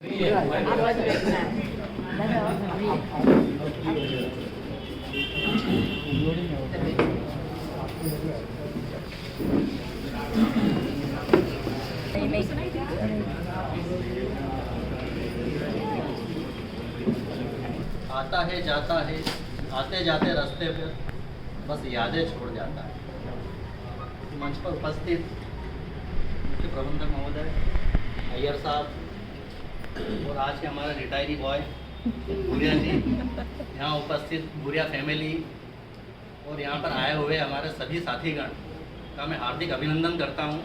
आता है जाता है, आते जाते रास्ते पर बस यादें छोड़ जाता है। मंच पर उपस्थित मुख्य प्रबंधक महोदय, अय्यर साहब और आज के हमारे रिटायरी बॉय भूरिया जी, यहाँ उपस्थित भूरिया फैमिली और यहाँ पर आए हुए हमारे सभी साथीगण का मैं हार्दिक अभिनंदन करता हूँ।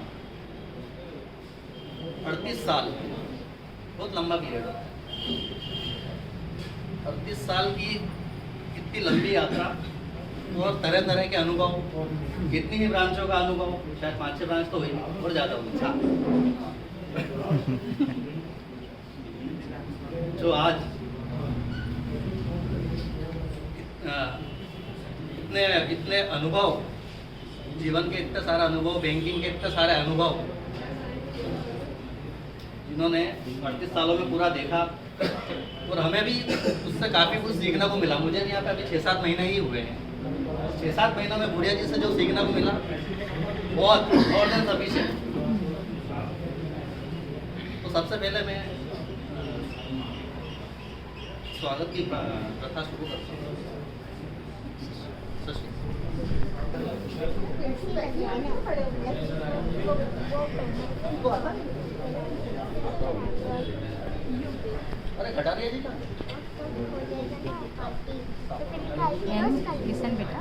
38 साल बहुत लंबा पीरियड होता है। 38 साल की इतनी लंबी यात्रा और तरह तरह के अनुभव, कितनी ही ब्रांचों का अनुभव, शायद 5-6 ब्रांच तो हुई और ज़्यादा हुई। जो आज इतने अनुभव, जीवन के इतने सारे अनुभव, बैंकिंग के इतने सारे अनुभव जिन्होंने 38 सालों में पूरा देखा और हमें भी उससे काफ़ी कुछ सीखने को मिला। मुझे यहाँ पे अभी 6-7 महीने ही हुए हैं। 6-7 महीनों में भूरिया जी से जो सीखने को मिला बहुत और देन सफिशिएंट। तो सबसे पहले मैं स्वागत की प्रथा शुरू करता हूँ। अरे घटा दिया जी का किशन बेटा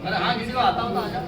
अरे हाँ, किसी को आता हो तो आ जाओ।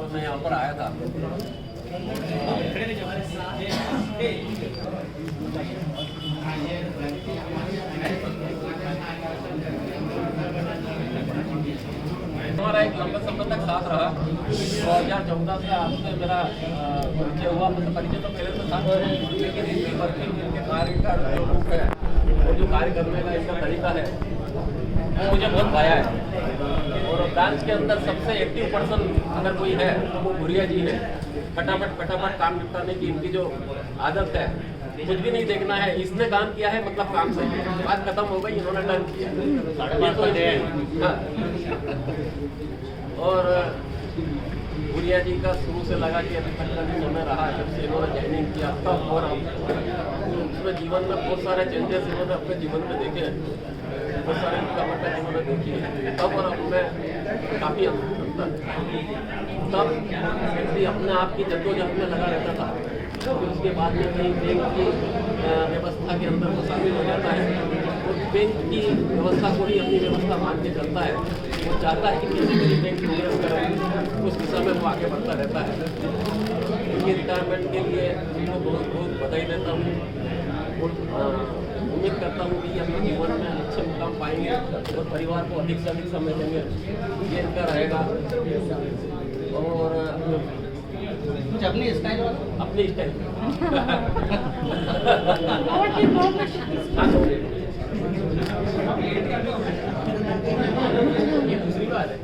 मैं यहाँ पर आया था। हमारा एक लंबे समय तक साथ रहा। 2014 से आपसे मेरा परिचय हुआ। मतलब परिचय तो पहले तो था, लेकिन इनकी वर्किंग, इनके कार्य का जो रूप है, वो जो कार्य करने का इनका तरीका है, वो मुझे बहुत भाया है। और ब्रांच के अंदर सबसे एक्टिव पर्सन अगर कोई है तो वो भूरिया जी है। फटाफट काम निपटाने की इनकी जो आदत है, कुछ भी नहीं देखना है, इसने काम किया है मतलब काम सही है, बात खत्म हो गई, इन्होंने डन किया। हाँ। और भूरिया जी का शुरू से लगा कि अभी तक का जो समय रहा, जब से इन्होंने ज्वाइनिंग किया तब, और उसमें जीवन में बहुत सारे चेंजेस इन्होंने अपने जीवन में देखे, बहुत सारे रुकावटें इन्होंने देखी है तब, और अब मैं काफ़ी अंतर तब भी अपने आप की जद्दोजहद में लगा रहता था। फिर उसके बाद में कहीं बैंक की व्यवस्था के अंदर वो शामिल हो जाता है और बैंक की व्यवस्था को ही अपनी व्यवस्था मान के चलता है। वो चाहता है कि किसी भी बैंक प्रोग्रेस करें, उस दिशा में वो आगे बढ़ता रहता है। आपकी रिटायरमेंट के लिए उनको बहुत बहुत बधाई देता हूँ और उम्मीद करता हूँ कि अपने जीवन में अच्छे मुकाम पाएंगे और परिवार को अधिक से अधिक समय देंगे, ये इनका रहेगा। और कुछ अपनी स्टाइल ये दूसरी बात है।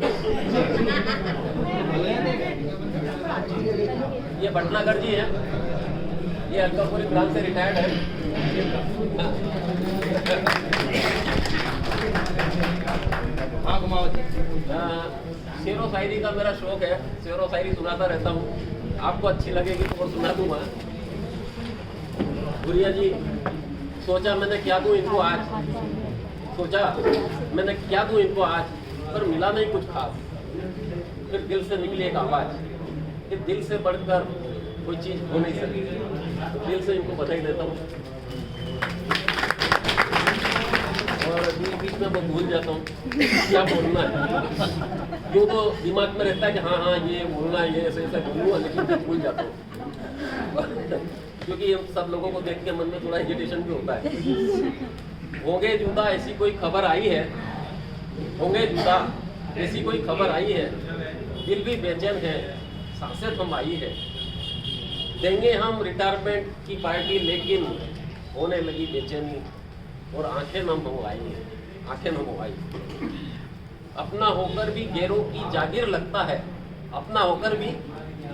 ये भटनागर जी है, ये अलकापुरी ब्रांच से रिटायर्ड है। हाँ घुमाओ जी। शेरो शायरी का मेरा शौक है, शेरो शायरी सुनाता रहता हूँ। आपको अच्छी लगेगी तो और सुना दूंगा। गुड़िया जी, सोचा मैंने क्या दूं इनको आज, सोचा मैंने क्या दूं इनको आज, पर मिला नहीं कुछ खास। फिर दिल से निकली एक आवाज कि दिल से बढ़कर कोई चीज हो नहीं सकती। तो दिल से इनको बधाई देता हूँ। और बीच में मैं भूल जाता हूँ क्या बोलना है, क्यों तो दिमाग में रहता है कि हाँ हाँ ये बोलना है, ये ऐसे ऐसे बोलूँगा, लेकिन मैं भूल जाता हूँ क्योंकि सब लोगों को देख के मन में थोड़ा हेजिटेशन भी होता है। होंगे जुदा ऐसी कोई खबर आई है, होंगे जुदा ऐसी कोई खबर आई है, दिल भी बेचैन है, सांसें थम आई है। देंगे हम रिटायरमेंट की पार्टी, लेकिन होने लगी बेचैनी और आंखें नम हो आई है, आंखें नम हो आई। अपना होकर भी गैरों की जागीर लगता है, अपना होकर भी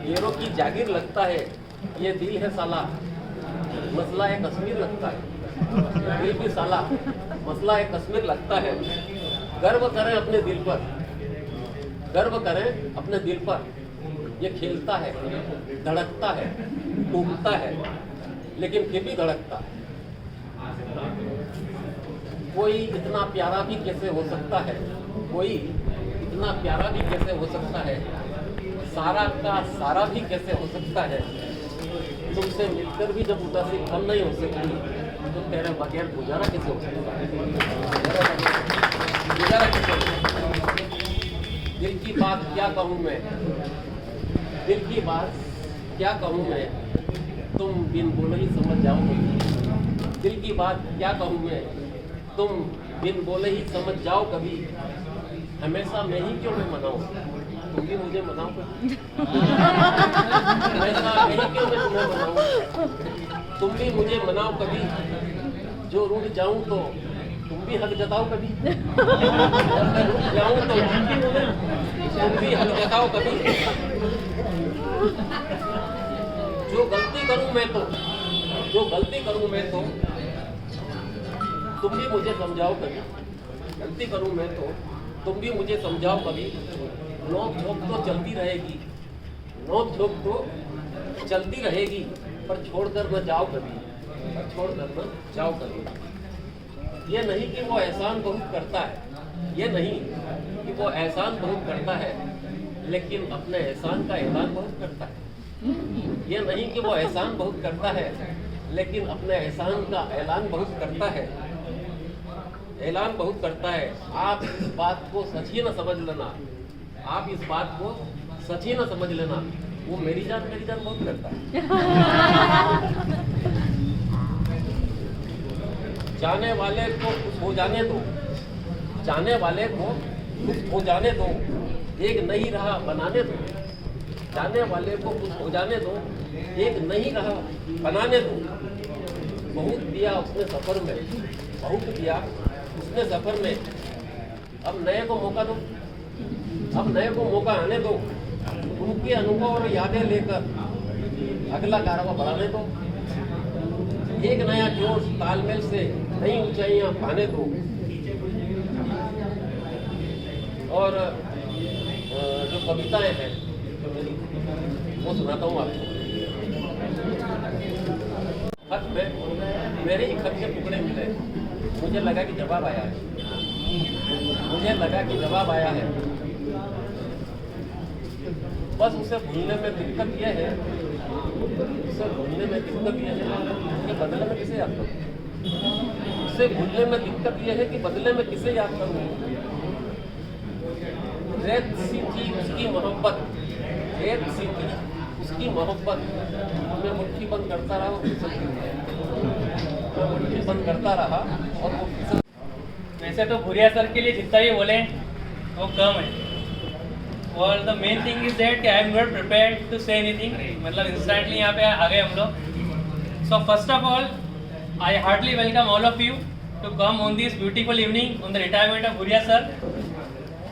गैरों की जागीर लगता है। ये दिल है साला, मसला है कश्मीर लगता है। दिल भी साला, मसला है कश्मीर लगता है। गर्व करें अपने दिल पर, गर्व करें अपने दिल पर। ये खेलता है, धड़कता है, टूटता है, लेकिन फिर भी धड़कता है। कोई इतना प्यारा भी कैसे हो सकता है, कोई इतना प्यारा भी कैसे हो सकता है, सारा का सारा भी कैसे हो सकता है। तुमसे मिलकर भी जब उदासी कम नहीं हो सकती, तो तेरे बगैर गुजारा कैसे हो सकता है, गुजारा कैसे हो सकता है। दिल की बात क्या कहूँ मैं, दिल की बात क्या कहूँ मैं, तुम बिन बोले ही समझ जाओगे। दिल की बात क्या कहूँ मैं, तुम बिन बोले ही समझ जाओ कभी। हमेशा मैं ही क्यों मैं मनाऊं, तुम भी मुझे मनाओ कभी। हमेशा मैं ही क्यों मैं तुम्हें मनाऊं, तुम भी मुझे मनाओ कभी। जो रूठ जाऊं तो तुम भी हक जताओ कभी, और मैं रूठ जाऊं तो तुम भी हक जताओ कभी। जो गलती करूं मैं तो, जो गलती करूं मैं तो तुम भी मुझे समझाओ कभी। गलती करूं मैं तो तुम भी मुझे समझाओ कभी। नोक झोंक तो चलती रहेगी, नोक झोंक तो चलती रहेगी, पर छोड़कर न जाओ कभी, पर छोड़कर न जाओ कभी। ये नहीं कि वो एहसान बहुत करता है, ये नहीं कि वो एहसान बहुत करता है, लेकिन अपने एहसान का ऐलान बहुत करता है। ये नहीं कि वो एहसान बहुत करता है, लेकिन अपने एहसान का ऐलान बहुत करता है, ऐलान बहुत करता है। आप इस बात को सच ही न समझ लेना, आप इस बात को सच ही न समझ लेना, वो मेरी जान बहुत करता है। जाने वाले को कुछ हो जाने दो, जाने वाले को कुछ हो जाने दो, एक नई राह बनाने दो। जाने वाले को कुछ हो जाने दो, एक नई राह बनाने दो। बहुत दिया उसने सफर में, बहुत दिया उसने सफर में, अब नए को मौका दो, अब नए को मौका आने दो। उनके अनुभव और यादें लेकर अगला कारवां बढ़ाने दो। एक नया जोश तालमेल से नई ऊंचाइयां पाने दो। और जो कविताएं हैं जो मेरी, वो सुनाता हूँ आपको। खत में मेरे ही खत के टुकड़े मिले, मुझे लगा कि जवाब आया है, मुझे लगा कि जवाब आया है। बस उसे भूलने में दिक्कत यह है, उसे भूलने में दिक्कत यह है कि बदले में किसे याद करूं। उसे भूलने में दिक्कत यह है कि बदले में किसे याद करूं। रेत सी थी उसकी मोहब्बत, रेत सी थी उसकी मोहब्बत मैं मुट्ठी बंद करता रहा, वो फिसलती नहीं, मैं मुट्ठी बंद करता रहा और वो फिसल। वैसे तो भूरिया सर के लिए जितना भी बोले वो कम है, और the main thing is that कि I am not prepared to say anything, मतलब इंस्टेंटली यहाँ पे आ गए हम लोग। So first of all I heartly welcome all of you to come on this beautiful evening on the retirement of Bhuria sir.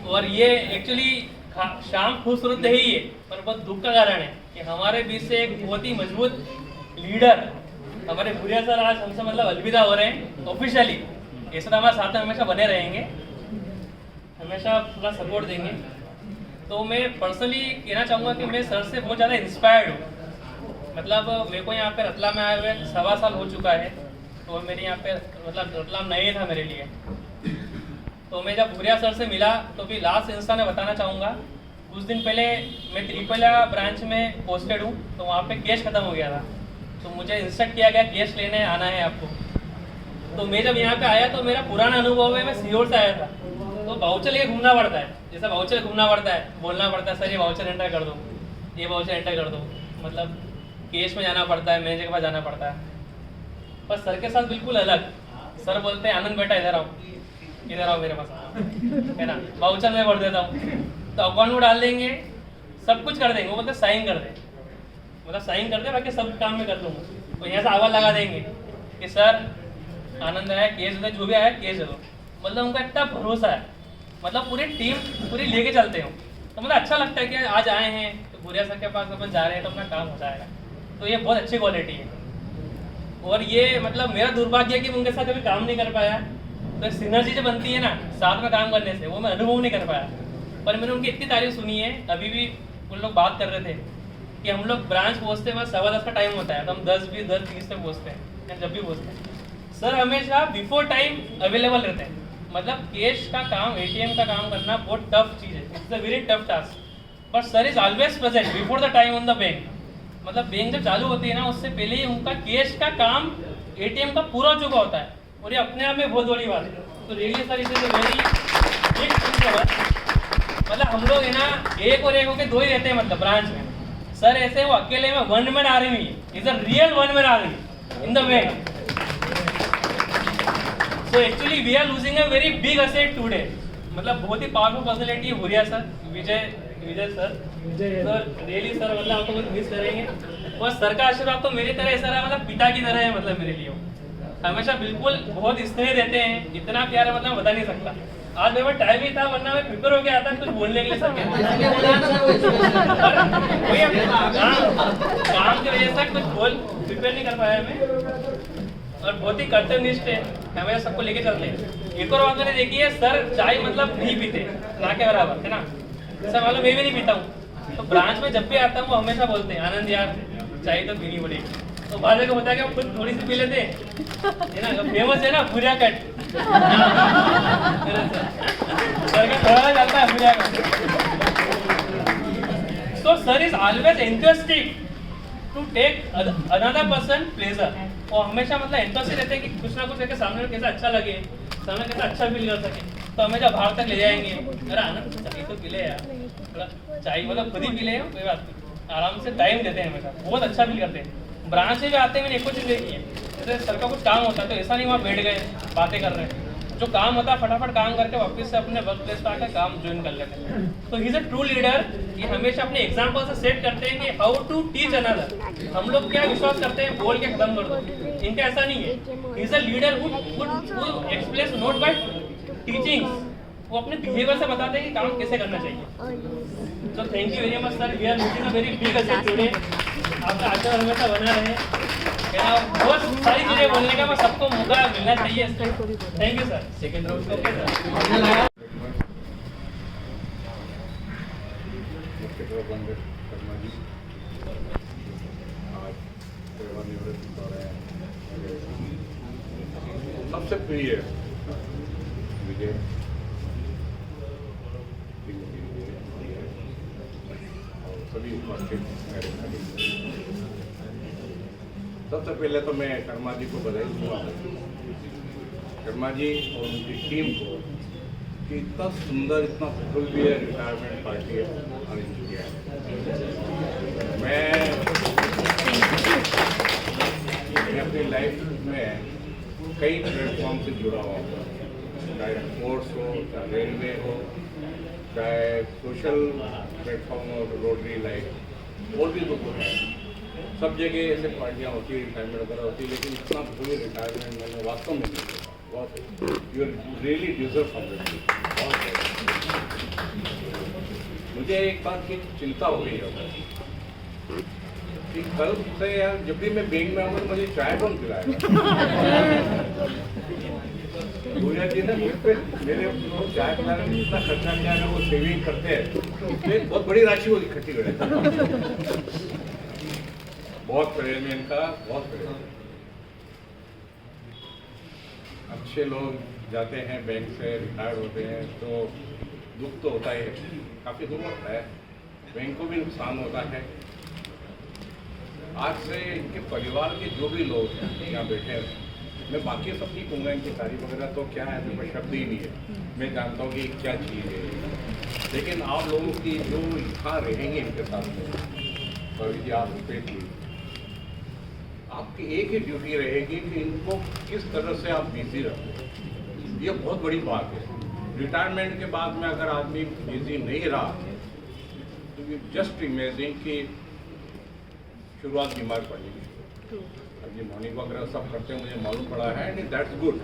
और ये एक्चुअली शाम खूबसूरत है ही है, पर बहुत दुख का कारण है कि हमारे बीच से एक बहुत ही मजबूत लीडर हमारे भूरिया सर आज हमसे मतलब अलविदा हो रहे हैं ऑफिशियली। ऐसे तो हमारे साथ में हमेशा बने रहेंगे, हमेशा पूरा सपोर्ट देंगे। तो मैं पर्सनली कहना चाहूँगा कि मैं सर से बहुत ज़्यादा इंस्पायर्ड हूँ। मतलब मेरे को यहाँ पे रतलाम में आए हुए 1.25 साल हो चुका है, तो मेरे यहाँ पे मतलब रतलाम नहीं था मेरे लिए। तो मैं जब भूरिया सर से मिला तो भी लास्ट इंस्टा में बताना चाहूँगा, कुछ दिन पहले मैं त्रिपला ब्रांच में पोस्टेड हूँ, तो वहाँ पे कैश ख़त्म हो गया था, तो मुझे इंस्ट्रक्ट किया गया कैश लेने आना है आपको। तो मैं जब यहाँ पे आया तो मेरा पुराना अनुभव है, मैं सीहोर से आया था, तो वाउचर लेके घूमना पड़ता है, जैसा वाउचर घूमना पड़ता है, बोलना पड़ता है सर ये वाउचर एंटर कर दो, ये वाउचर एंटर कर दो, मतलब कैश में जाना पड़ता है, मैनेजर के पास जाना पड़ता है। पर सर के साथ बिल्कुल अलग, सर बोलते हैं आनंद बेटा इधर आओ, इधर आओ मेरे पास, है ना, वाउचर मैं भर देता हूँ, तो अकाउंट में डाल देंगे, सब कुछ कर देंगे, वो बोलते साइन कर दे, मतलब साइन कर दे, बाकी सब काम में कर दूँगा। तो यहाँ से आवाज़ लगा देंगे कि सर आनंद आया केस दे, जो भी आया केस दे दो, मतलब उनका इतना भरोसा है, मतलब पूरी टीम पूरी लेके चलते हो। तो मतलब अच्छा लगता है कि आज आए हैं तो भूरिया सर के पास अपन जा रहे हैं तो अपना काम हो जाएगा, तो ये बहुत अच्छी क्वालिटी है। और ये मतलब मेरा दुर्भाग्य है कि मैं उनके साथ कभी काम नहीं कर पाया, तो सिनर्जी जो बनती है ना साथ में काम करने से, वो मैं अनुभव नहीं कर पाया। पर मैंने उनकी इतनी तारीफ सुनी है, अभी भी उन लोग बात कर रहे थे कि हम लोग ब्रांच पहुँचते बस 10:15 का टाइम होता है, तो हम 10:20 पे पहुँचते हैं, या जब भी पहुँचते हैं सर हमेशा बिफोर टाइम अवेलेबल रहते हैं। मतलब कैश का काम, एटीएम का काम करना बहुत टफ चीज़ है, it's a very tough task, but sir is always present before the time on the bank. मतलब बैंक जब चालू होती है ना उससे पहले ही उनका कैश का काम, एटीएम का पूरा हो चुका होता है, और ये अपने आप में बहुत बड़ी बात है। तो really sir is a very big thing. मतलब हम लोग है ना एक और एक होके दो ही रहते हैं, मतलब ब्रांच में सर ऐसे वो अकेले में one man army is a real one man army in the bank. So actually we are losing a very big asset today. मतलब बहुत ही पावरफुल पर्सनैलिटी है भूरिया सर, विजय सर रियली सर, मतलब आपको बहुत मिस करेंगे। और सर का आशीर्वाद तो मेरी तरह ऐसा रहा, मतलब पिता की तरह है, मतलब मेरे लिए हमेशा बिल्कुल बहुत स्नेह देते हैं, इतना प्यार है मतलब बता नहीं सकता। आज मेरे पास टाइम ही था, वरना मैं प्रिपेयर हो गया था कुछ बोलने के लिए सर के, काम की वजह से कुछ बोल प्रिपेयर नहीं कर पाया मैं। और बहुत ही कर्तव्यनिष्ठ है, हमें सबको लेके चलते हैं। एक और बात मैंने देखी है, सर चाय मतलब नहीं पीते ना के बराबर, है ना सर, मालूम मैं भी नहीं पीता हूँ। तो ब्रांच में जब भी आता हूँ वो हमेशा बोलते हैं आनंद यार चाय तो पीनी पड़ेगी, तो बाद में होता है कि हम खुद थोड़ी सी पी लेते हैं, है ना, फेमस है ना भूरिया कट सर का थोड़ा चलता है Bhuria cut. So sir is always enthusiastic to take another person pleasure, और हमेशा मतलब एंथुसियास्ट रहते हैं कि कुछ ना कुछ करके सामने में कैसा अच्छा लगे, सामने कैसा अच्छा फील कर सके। तो हमेशा बाहर तक ले जाएंगे, अरे आनंद चाय तो पी ले यार, थोड़ा चाय मतलब खुद ही पी ले, कोई बात नहीं, आराम से टाइम देते हैं, हमेशा बहुत अच्छा फील करते हैं। ब्रांच से भी आते हैं, मैंने एक चीज़ देखी है, जैसे सर का कुछ काम होता है तो ऐसा नहीं वहाँ बैठ गए बातें कर रहे हैं, जो काम होता है फटाफट काम करके वापस से अपने वर्क प्लेस पर आकर काम ज्वाइन कर लेते हैं। तो he is a true leader, ये हमेशा अपने एग्जाम्पल से सेट करते हैं कि हाउ टू टीच अनदर। हम लोग क्या विश्वास करते हैं बोल के खत्म कर दो, इनका ऐसा नहीं है। He is a leader who explains not bye teaching, वो अपने बिहेवियर से बताते हैं कि काम कैसे करना चाहिए। So thank you very much sir, we are looking a very big asset today. आपका आशीर्वाद हमेशा बना रहे, बहुत सारी चीजें बोलने का बस सबको मौका मिलना चाहिए। Thank you sir. Second round okay sir. Sharma ji आज सेवानिवृत्त हो रहे हैं, सबसे प्रिय विजय और सभी उपस्थित मेरे भाई, सबसे पहले तो मैं शर्मा जी को बधाई दूंगा। शर्मा जी और उनकी टीम को कि इतना सुंदर, इतना फुल भी है रिटायरमेंट पार्टी अरेंज किया है। मैं अपनी लाइफ में कई प्लेटफॉर्म से जुड़ा हुआ हूँ, चाहे स्पोर्ट्स हो, चाहे रेलवे हो, चाहे सोशल प्लेटफॉर्म हो, रोटरी लाइफ और भी तो है। सब जगह ऐसे पार्टियाँ होती है, रिटायरमेंट वगैरह होती है, लेकिन इतना फुल रिटायरमेंट मैंने वास्तव में नहीं देखा। बहुत यू रियली डिजर्व समथिंग। मुझे एक बात की चिंता हो गई है कि कल से यार जब भी मैं बैंक में आऊँगा तो मुझे चाय कौन पिलाएगा? भूरिया जी ने मुझ पर मेरे चाय पिलाने में इतना खर्चा किया है, वो सेविंग करते हैं तो एक बहुत बड़ी राशि वो इकट्ठी करे। बहुत प्रेम है इनका, बहुत प्रेम है। अच्छे लोग जाते हैं बैंक से, रिटायर होते हैं तो दुख तो होता है, काफ़ी दुख होता है, बैंक को भी नुकसान होता है। आज से इनके परिवार के जो भी लोग हैं यहाँ बैठे हैं, मैं बाकी सब नहीं कहूँगा, इनकी तारीफ वगैरह तो क्या है, मेरे पास शब्द ही नहीं है। मैं जानता हूँ कि क्या चीज़ है, लेकिन आप लोगों की जो यहाँ रहेंगे इनके साथ में, और ये आप स्पेशली आपकी एक ही ड्यूटी रहेगी कि इनको किस तरह से आप बिजी रखो। ये बहुत बड़ी बात है। रिटायरमेंट के बाद में अगर आदमी बिजी नहीं रहा तो ये जस्ट इमेजिन कि शुरुआत बीमार पड़ेगी। अब ये मॉर्निंग वगैरह सब करते हैं, मुझे मालूम पड़ा है, एंड दैट्स गुड।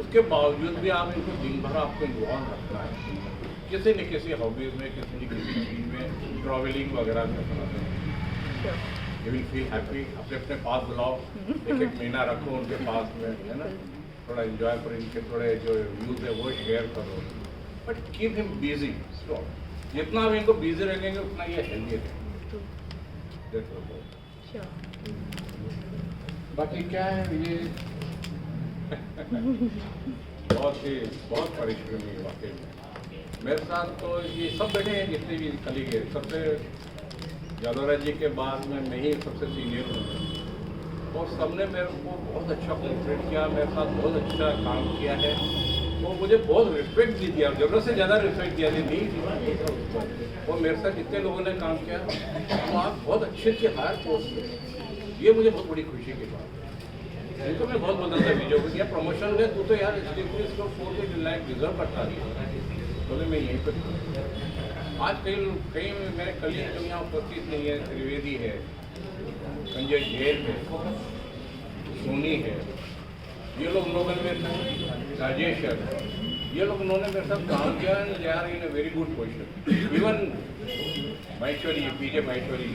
उसके बावजूद भी आप इनको दिन भर आपको इन्वॉल्व रखना है किसी न किसी हॉबीज़ में, किसी न किसी चीज़ में, ट्रैवलिंग वगैरह करना है। You will feel happy. अपने अपने पास बुलाओ, एक एक महीना रखो उनके पास में, है ना, थोड़ा एंजॉय करो, इनके थोड़े जो व्यूज़ है वो शेयर करो, बट कीप हिम बिजी। जितना आप इनको बिजी रखेंगे उतना ये हेल्दी रहेंगे। बाकी क्या है, ये बहुत परिश्रमी है वाकई में। मेरे साथ तो ये सब बैठे हैं जितने भी कलीग हैं, सबसे यादवराज जी के बाद में मैं ही सबसे सीनियर हूँ और सबने मेरे को बहुत अच्छा कोऑपरेट किया, मेरे साथ बहुत अच्छा काम किया है और मुझे बहुत रिस्पेक्ट भी दिया, ज़रूरत से ज़्यादा रिस्पेक्ट दिया नहीं। और मेरे साथ जितने लोगों ने काम किया वो आप बहुत अच्छे हायर पोस्ट में, ये मुझे बहुत बड़ी खुशी की बात है। इनको मैं बहुत बदलता विजय को दिया प्रमोशन दे, तू तो यार इसको 4 लाख डिजर्व करता नहीं, बोले मैं यहीं पर। आज कई मेरे कलीग जो यहाँ उपस्थित नहीं है, त्रिवेदी है, संजय जैन है, सोनी है, ये लोग नोबल में थे, राजेश है, ये लोग उन्होंने मेरे साथ काम किया and they are in a very good position. Even Maheshwari, PJ Maheshwari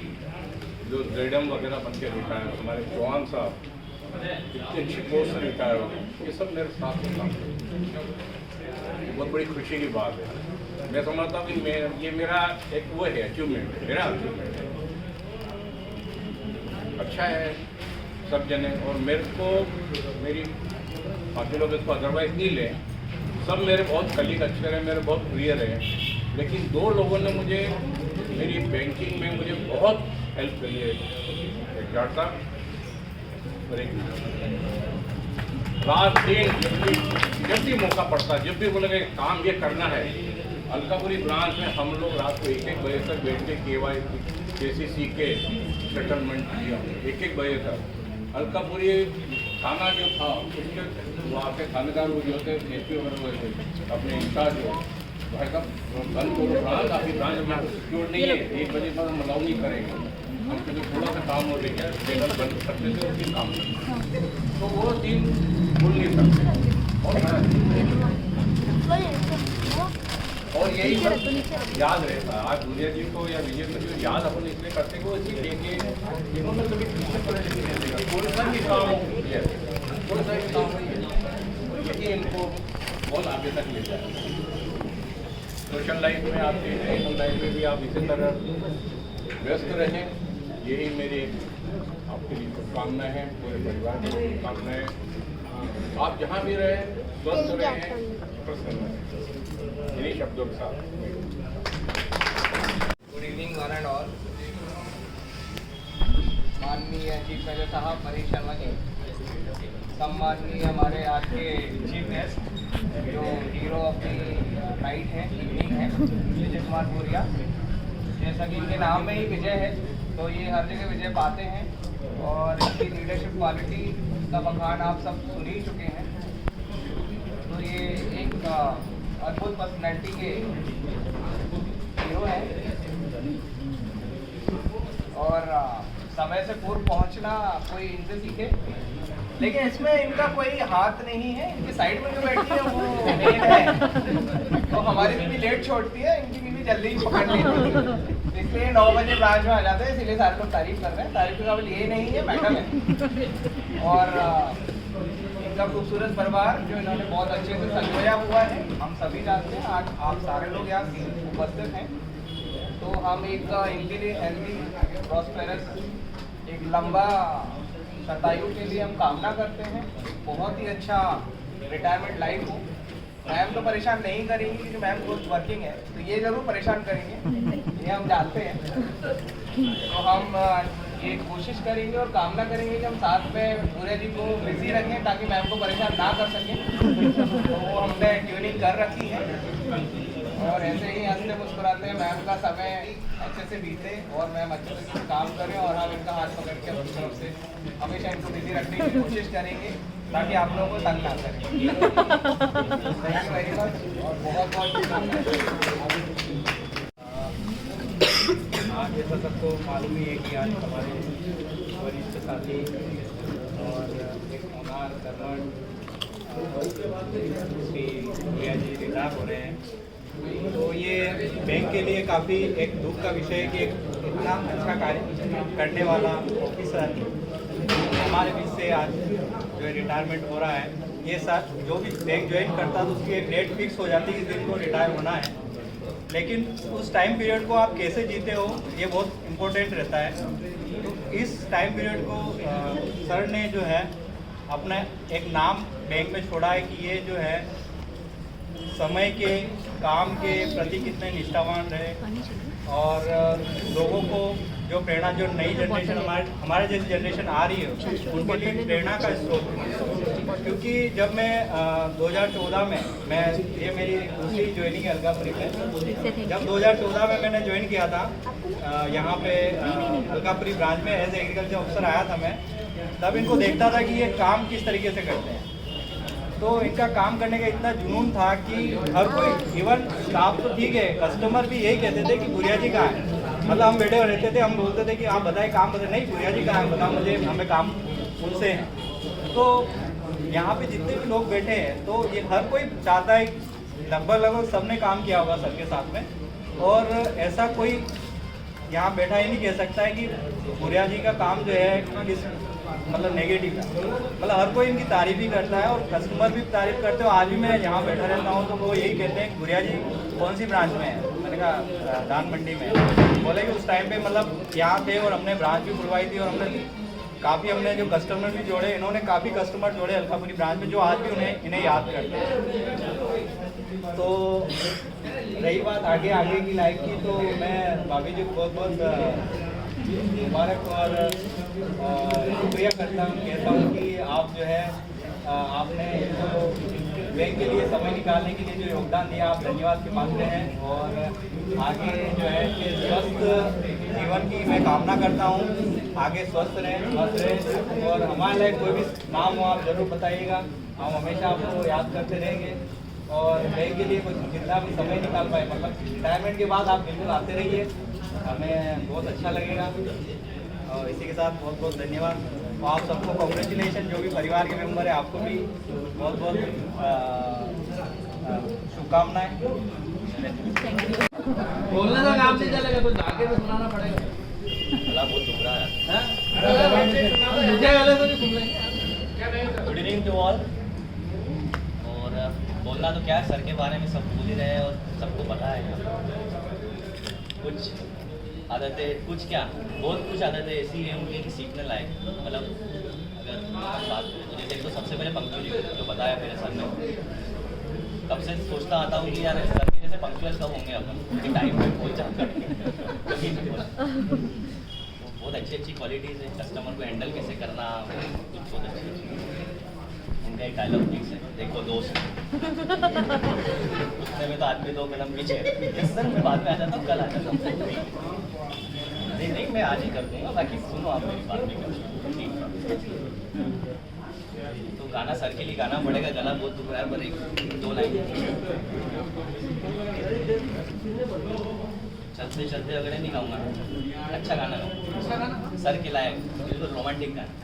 जो जेडम वगैरह बन के रिटायर, हमारे चौहान साहब इतनी अच्छी पोस्ट से रिटायर हो, ये सब मेरे साथ में काम किया। बहुत बड़ी खुशी की बात है। मैं समझता हूँ कि ये मेरा एक वो है अचीवमेंट, मेरा अचीवमेंट है। अच्छा है सब जने, और मेरे को मेरी बाकी लोग इसको अदरवाइज नहीं लें, सब मेरे बहुत कलीग अच्छे रहे, मेरे बहुत प्रिय रहे, लेकिन 2 लोगों ने मुझे मेरी बैंकिंग में मुझे बहुत हेल्प करी है, एक जाट साहब और एक रात दिन जब भी मौका पड़ता, जब भी बोले काम ये करना है, अलकापुरी ब्रांच में हम लोग रात को 1-1 बजे तक बैठ के KCC के सेटलमेंट किया, 1-1 बजे तक। अलकापुरी थाना जो था उसके वहाँ के थानेदार वो जो होते SP वगैरह हुए थे, अपने इंचार्ज हो भाई साहब बंद करो ब्रांच, आपकी ब्रांच में सिक्योर नहीं है, 1 बजे तक हम अलाउ नहीं करेंगे, हम क्योंकि थोड़ा सा काम हो गया टेबल बंद करते थे उसी काम में, तो वो दिन भूल नहीं सकते। और यही सब याद रहता है। आज दुनिया जी को या विजय को जो याद अपन इसलिए करते हैं वो इसलिए कि इन्होंने कभी पीछे पड़े नहीं रहते, कोई सा भी काम हो, कोई सा भी काम नहीं है, यही इनको बहुत आगे तक ले जाए। सोशल लाइफ में आपके पर्सनल लाइफ में भी आप इसी तरह व्यस्त रहें, यही मेरी आपके लिए शुभकामना है, पूरे परिवार की शुभकामना है। आप जहाँ भी रहें स्वस्थ रहें, प्रसन्न रहें। इन्हीं शब्दों के साथ good evening one and all. माननीय चीफ मिनिस्टर साहब मनीष शर्मा जी, सम्माननीय हमारे आज के चीफ गेस्ट जो हीरो ऑफ द नाइट है, इवनिंग है, विजय कुमार भूरिया। जैसा कि इनके नाम में ही विजय है, तो ये हर जगह विजय पाते हैं और इनकी लीडरशिप क्वालिटी का बखान आप सब सुन ही चुके हैं। तो ये एक अद्भुत पर्सनैलिटी के हीरो हैं और समय से पूर्व पहुंचना कोई इनसे सीखे, लेकिन इसमें इनका कोई हाथ नहीं है। इनकी साइड में जो बैठी है वो मेन है, तो हमारी बीवी लेट छोड़ती है, इनकी बीवी जल्दी पकड़ लेती है, इसलिए 9 बजे ब्रांच में आ जाते हैं। इसीलिए सारे लोग तारीफ कर रहे हैं। तारीफ का काबिल ये नहीं है, मैडम है। और इनका खूबसूरत परिवार जो इन्होंने बहुत अच्छे से संजोया हुआ है, हम सभी जानते हैं। आज आप सारे लोग यहाँ उपस्थित हैं, तो हम एक इनके लिए हेल्दी प्रॉस्पेरस एक लंबा शतायु के लिए हम कामना करते हैं। बहुत ही अच्छा रिटायरमेंट लाइफ हो। मैम तो परेशान नहीं करेंगी क्योंकि मैम बहुत वर्किंग है, तो ये ज़रूर परेशान करेंगे, ये हम जानते हैं। तो हम ये कोशिश करेंगे और कामना करेंगे कि हम साथ में भूरिया जी को बिजी रखें ताकि मैम को परेशान ना कर सकें। तो वो हमने ट्यूनिंग कर रखी है और ऐसे ही हंसते मुस्कुराते मैम का समय अच्छे से बीते और मैम अच्छे से काम करें और हम इनका हाथ पकड़ के अपनी तरफ से हमेशा इनको बिजी रखने की कोशिश करेंगे ताकि आप लोगों को तंग ना करें। थैंक यू वेरी मच और बहुत बहुत शुभकामनाएं। आज जैसा सबको मालूम ही है कि आज हमारे वरिष्ठ साथी और एक होनार कर्मठ श्री भूरिया जी रिटायर हो रहे हैं। तो ये बैंक के लिए काफ़ी एक दुख का विषय है कि एक इतना अच्छा कार्य करने वाला ऑफिसर हमारे बीच से आज जो है रिटायरमेंट हो रहा है। ये सर जो भी बैंक ज्वाइन करता तो उसकी एक डेट फिक्स हो जाती है कि दिन को रिटायर होना है, लेकिन उस टाइम पीरियड को आप कैसे जीते हो ये बहुत इम्पोर्टेंट रहता है। तो इस टाइम पीरियड को सर ने जो है अपना एक नाम बैंक में छोड़ा है कि ये जो है समय के काम के प्रति कितने निष्ठावान रहे और लोगों को जो प्रेरणा, जो नई जनरेशन हमारे जैसी जनरेशन आ रही है उनके लिए प्रेरणा का स्रोत। क्योंकि जब मैं 2014 में ये मेरी दूसरी ज्वाइनिंग है अलकापुरी में। जब 2014 में मैंने ज्वाइन किया था यहाँ पे अलकापुरी ब्रांच में एज एग्रीकल्चर ऑफिसर आया था मैं, तब इनको देखता था कि ये काम किस तरीके से करते हैं। तो इनका काम करने का इतना जुनून था कि हर कोई, इवन स्टाफ तो ठीक है, कस्टमर भी यही कहते थे कि भूरिया जी कहाँ है। मतलब हम बैठे रहते थे, हम बोलते थे कि आप बताए काम बताए, नहीं भूरिया जी कहाँ है, बताओ मुझे, हमें काम उनसे है। तो यहाँ पे जितने भी लोग बैठे हैं तो ये हर कोई चाहता है, लगभग सबने काम किया होगा सर के साथ में, और ऐसा कोई यहाँ बैठा ही नहीं कह सकता है कि भूरिया जी का काम जो है किस मतलब नेगेटिव है। मतलब हर कोई इनकी तारीफ ही करता है और कस्टमर भी तारीफ करते हो। आज भी मैं यहाँ बैठा रहता हूँ तो वो यही कहते हैं भूरिया जी कौन सी ब्रांच में है। मैंने कहा दान मंडी में। बोले कि उस टाइम पे मतलब यहाँ थे और हमने ब्रांच भी खुलवाई थी और हमने काफ़ी हमने जो कस्टमर भी जोड़े, इन्होंने काफ़ी कस्टमर जोड़े अलकापुरी ब्रांच में जो आज भी इन्हें याद करते हैं। तो रही बात आगे की लाइफ की, तो मैं भाभी जी को बहुत बहुत मुबारक और शुक्रिया करता हूँ, कहता हूँ कि आप जो है आपने जो बैंक के लिए समय निकालने के लिए जो योगदान दिया, आप धन्यवाद के पात्र हैं। और आगे जो है कि स्वस्थ जीवन की मैं कामना करता हूँ, आगे स्वस्थ रहें, मस्त रहें और हमारे लायक कोई भी नाम हो आप ज़रूर बताइएगा, हम हमेशा आपको याद करते रहेंगे। और बैंक के लिए कुछ जितना भी समय निकाल पाए, मतलब रिटायरमेंट के बाद आप बिल्कुल आते रहिए, हमें बहुत अच्छा लगेगा। और इसी के साथ बहुत बहुत धन्यवाद और आप सबको कॉन्ग्रेचुलेशन, जो भी परिवार के मेंबर है आपको भी बहुत बहुत शुभकामनाएं। बोलने का काम नहीं चलेगा, कुछ आगे तो सुनाना पड़ेगा। बहुत दुख रहा है। मुझे वाले तो नहीं सुन रहे। Good evening to all. और बोलना तो क्या है, सर के बारे में सब भूल ही रहे हैं और सबको पता है। कुछ आदतें, कुछ क्या बहुत कुछ आदतें ऐसी हैं उनकी कि सीखने लायक। मतलब अगर बात मुझे देख तो सबसे पहले पंक्चुअलिटी जो बताया मेरे सर ने, कब से सोचता आता हूँ कि यार सर के जैसे पंक्चुअल कब होंगे अपन, कि टाइम पे पहुँच जाकर। बहुत अच्छी क्वालिटीज़ है, कस्टमर को हैंडल कैसे करना बहुत अच्छी। हमने एक डायलॉग फिक्स है, देखो दोस्त उतने में तो आदमी 2 कदम पीछे है। सर मैं बाद में आ जाता हूँ, कल आ जाता हूँ। नहीं मैं आज ही कर दूंगा, बाकी सुनो आप मेरी बात भी कर। तो गाना सर के लिए गाना पड़ेगा, गला बहुत दुख रहा है, पर 1-2 लाइन चलते चलते अगले नहीं गाऊंगा, अच्छा गाना गाऊंगा सर के लायक, बिल्कुल रोमांटिक गाना।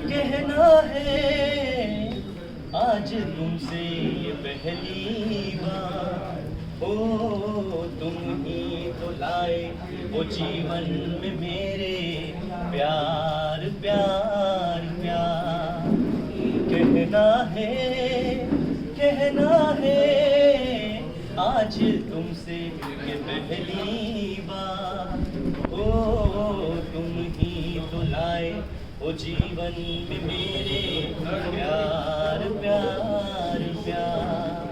कहना है आज तुमसे ये पहली बार, ओ तुम ही तो लाए वो जीवन में मेरे प्यार प्यार प्यार। कहना है आज तुमसे ये पहली बार, ओ तुम ही तो लाए वो जीवन में मेरे प्यार प्यार प्यार।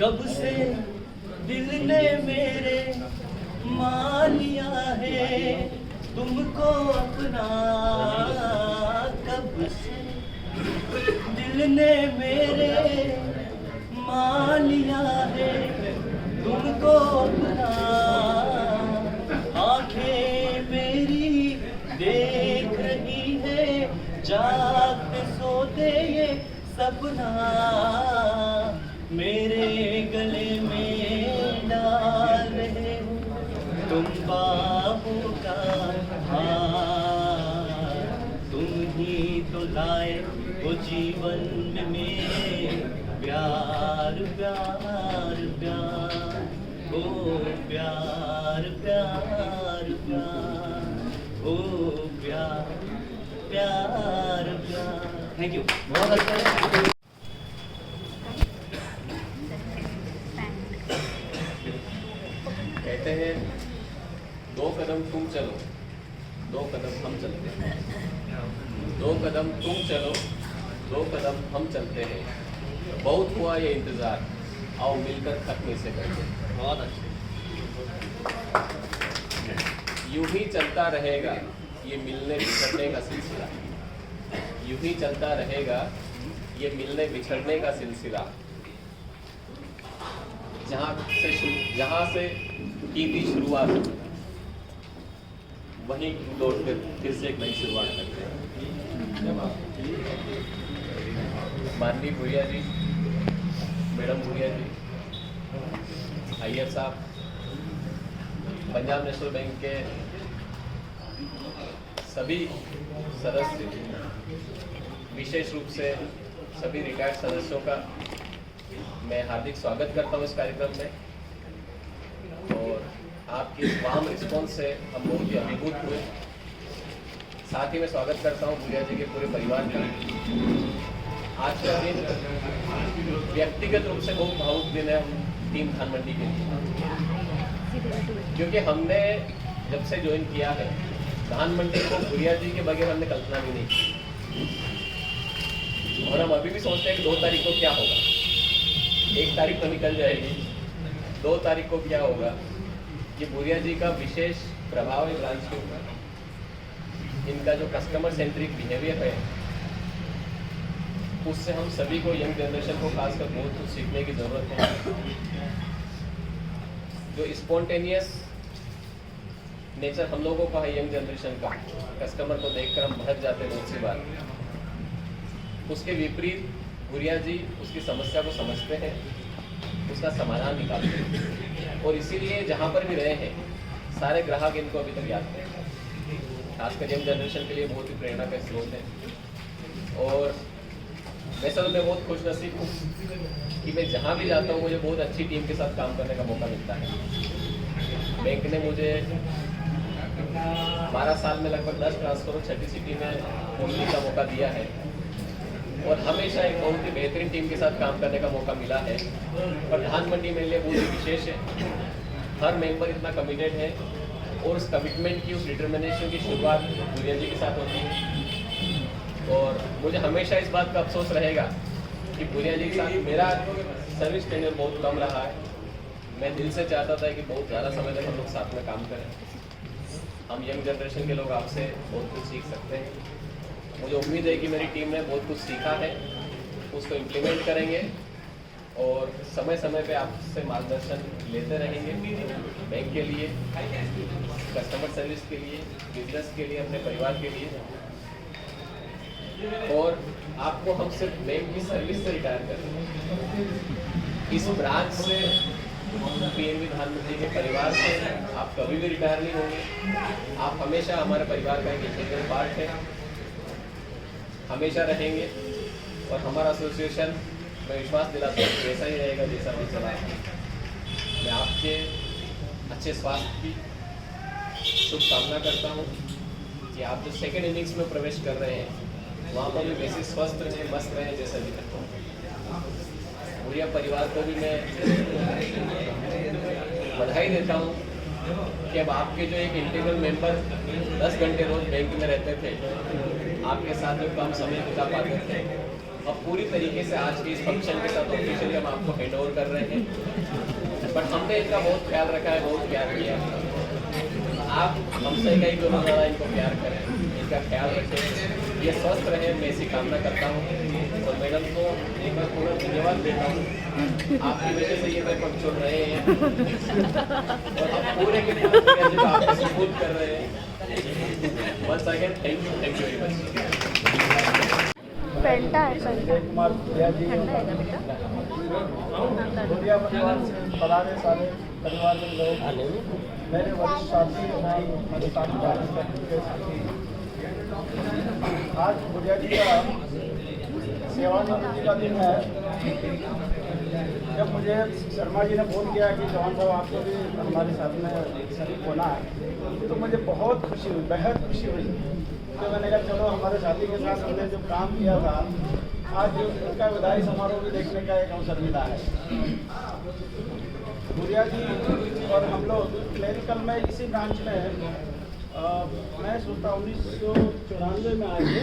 कब से दिल ने मेरे मान लिया है तुमको अपना, कब से दिल ने मेरे मान लिया है तुमको अपना। आंखें मेरी देख रही है जागते सोते ये सपना, मेरे गले में डाल रहे हो तुम बाबू का हार। तुम ही तो लाए वो जीवन में मेरे प्यार प्यार प्यार, ओ प्यार प्यार प्यार, ओ प्यार प्यार प्यार। थैंक यू, बहुत अच्छा है। कहते हैं 2 कदम तुम चलो 2 कदम हम चलते हैं, 2 कदम तुम चलो 2 कदम हम चलते हैं। बहुत हुआ ये इंतज़ार, आओ मिलकर खत्म इसे करते हैं। बहुत अच्छे। यूं ही चलता रहेगा ये मिलने बिछड़ने का सिलसिला, यूं ही चलता रहेगा ये मिलने बिछड़ने का सिलसिला। जहाँ से की थी शुरुआत वहीं लौट कर फिर से एक नई शुरुआत करते हैं। माननीय भूरिया जी, मैडम भूरिया जी, अय्यर साहब, पंजाब नेशनल बैंक के सभी सदस्य, विशेष रूप से सभी रिटायर्ड सदस्यों का मैं हार्दिक स्वागत करता हूँ इस कार्यक्रम में। और आपकी वार्म रिस्पॉन्स से हम बहुत ही अभिभूत हुए। साथ ही मैं स्वागत करता हूँ भूरिया जी के पूरे परिवार का। आज का दिन व्यक्तिगत रूप से बहुत भावुक दिन है हम टीम धान मंडी के लिए, क्योंकि हमने जब से ज्वाइन किया है धान मंडी को भूरिया जी के बगैर हमने कल्पना भी नहीं की। और हम अभी भी सोचते हैं कि 2 तारीख को क्या होगा, 1 तारीख तो निकल जाएगी, 2 तारीख को क्या होगा। ये भूरिया जी का विशेष प्रभाव है ब्रांच के ऊपर, इनका जो कस्टमर सेंट्रिक बिहेवियर है उससे हम सभी को, यंग जनरेशन को खासकर बहुत कुछ सीखने की ज़रूरत है। जो स्पॉन्टेनियस नेचर हम लोगों का है यंग जनरेशन का, कस्टमर को देखकर हम भड़क जाते हैं बहुत सी बार, उसके विपरीत भूरिया जी उसकी समस्या को समझते हैं, उसका समाधान निकालते हैं। और इसीलिए जहाँ पर भी रहे हैं सारे ग्राहक इनको अभी तक याद करते हैं। खासकर यंग जनरेशन के लिए बहुत ही प्रेरणा का स्रोत है। और वैसे तो मैं बहुत खुश नसीब हूँ कि मैं जहाँ भी जाता हूँ मुझे बहुत अच्छी टीम के साथ काम करने का मौका मिलता है। बैंक ने मुझे 12 साल में लगभग 10 ट्रांसफर और 6ठी सिटी में घूमने का मौका दिया है। और हमेशा एक बहुत ही बेहतरीन टीम के साथ काम करने का मौका मिला है। और धान मंडी मेरे लिए बहुत ही विशेष है। हर मेंबर इतना कमिटेड है और उस कमिटमेंट की, उस डिटर्मिनेशन की शुरुआत भूरिया जी के साथ होती है। और मुझे हमेशा इस बात का अफसोस रहेगा कि भूरिया जी के साथ मेरा सर्विस टेन्योर बहुत कम रहा है। मैं दिल से चाहता था कि बहुत ज़्यादा समय तक हम लोग साथ में काम करें। हम यंग जनरेशन के लोग आपसे बहुत कुछ सीख सकते हैं। मुझे उम्मीद है कि मेरी टीम ने बहुत कुछ सीखा है, उसको इम्प्लीमेंट करेंगे और समय समय पे आपसे मार्गदर्शन लेते रहेंगे, बैंक के लिए, कस्टमर सर्विस के लिए, बिजनेस के लिए, अपने परिवार के लिए। और आपको हम सिर्फ बैंक की सर्विस से रिटायर करेंगे, इस ब्रांच से, पीएनबी प्रधानमंत्री के परिवार से आप कभी भी रिटायर नहीं होंगे। आप हमेशा हमारे परिवार का एक इंटीग्रल पार्ट है, हमेशा रहेंगे। और हमारा एसोसिएशन, मैं विश्वास दिलाता हूँ, वैसा ही रहेगा जैसा भी चला है। मैं आपके अच्छे स्वास्थ्य की शुभकामना करता हूँ कि आप जो सेकेंड इनिंग्स में प्रवेश कर रहे हैं वहाँ पर भी वैसे स्वस्थ रहें, मस्त रहें जैसा भी करता हूँ। भूरिया परिवार को भी मैं बधाई देता हूँ कि अब आपके जो एक इंटीग्रल मेंबर 10 घंटे रोज बैंक में रहते थे, आपके साथ जो कम समय बिता पाते थे, अब पूरी तरीके से आज के इस फंक्शन के साथ ऑफिशियली हम आपको हैंड ओवर कर रहे हैं। बट हमने इनका बहुत ख्याल रखा है, बहुत प्यार किया है। आप हमसे कई गुना ज़्यादा इनको प्यार करें, इनका ख्याल रखें, ये स्वस्थ रहे, मैं ऐसी कामना करता हूँ। और मैडम को एक बार पूरा धन्यवाद देता हूँ, आपकी वजह से ये मैं पहुँच रहे हैं और अब पूरे के पूरे आपको सपोर्ट कर रहे हैं। Once again thank you very much. पेंटा है, पेंटा कुमार भूरिया जी हाँ, भूरिया परिवार से पधारे सारे परिवार के लोग, मेरे वरिष्ठ साथी, मेरे साथी। आज भूरिया जी का सेवानिवृत्ति का दिन है। जब मुझे शर्मा जी ने फोन किया कि चौहान साहब आपको भी हमारे साथ में शरीक होना है, तो मुझे बहुत खुशी हुई, बेहद खुशी हुई। तो मैंने कहा चलो हमारे साथी के साथ हमने जो काम किया था, आज उनका विदाई समारोह भी देखने का एक अवसर मिला है। भूरिया जी और हम लोग क्लरिकल में इसी ब्रांच में मैं सोचता 1994 में आए थे,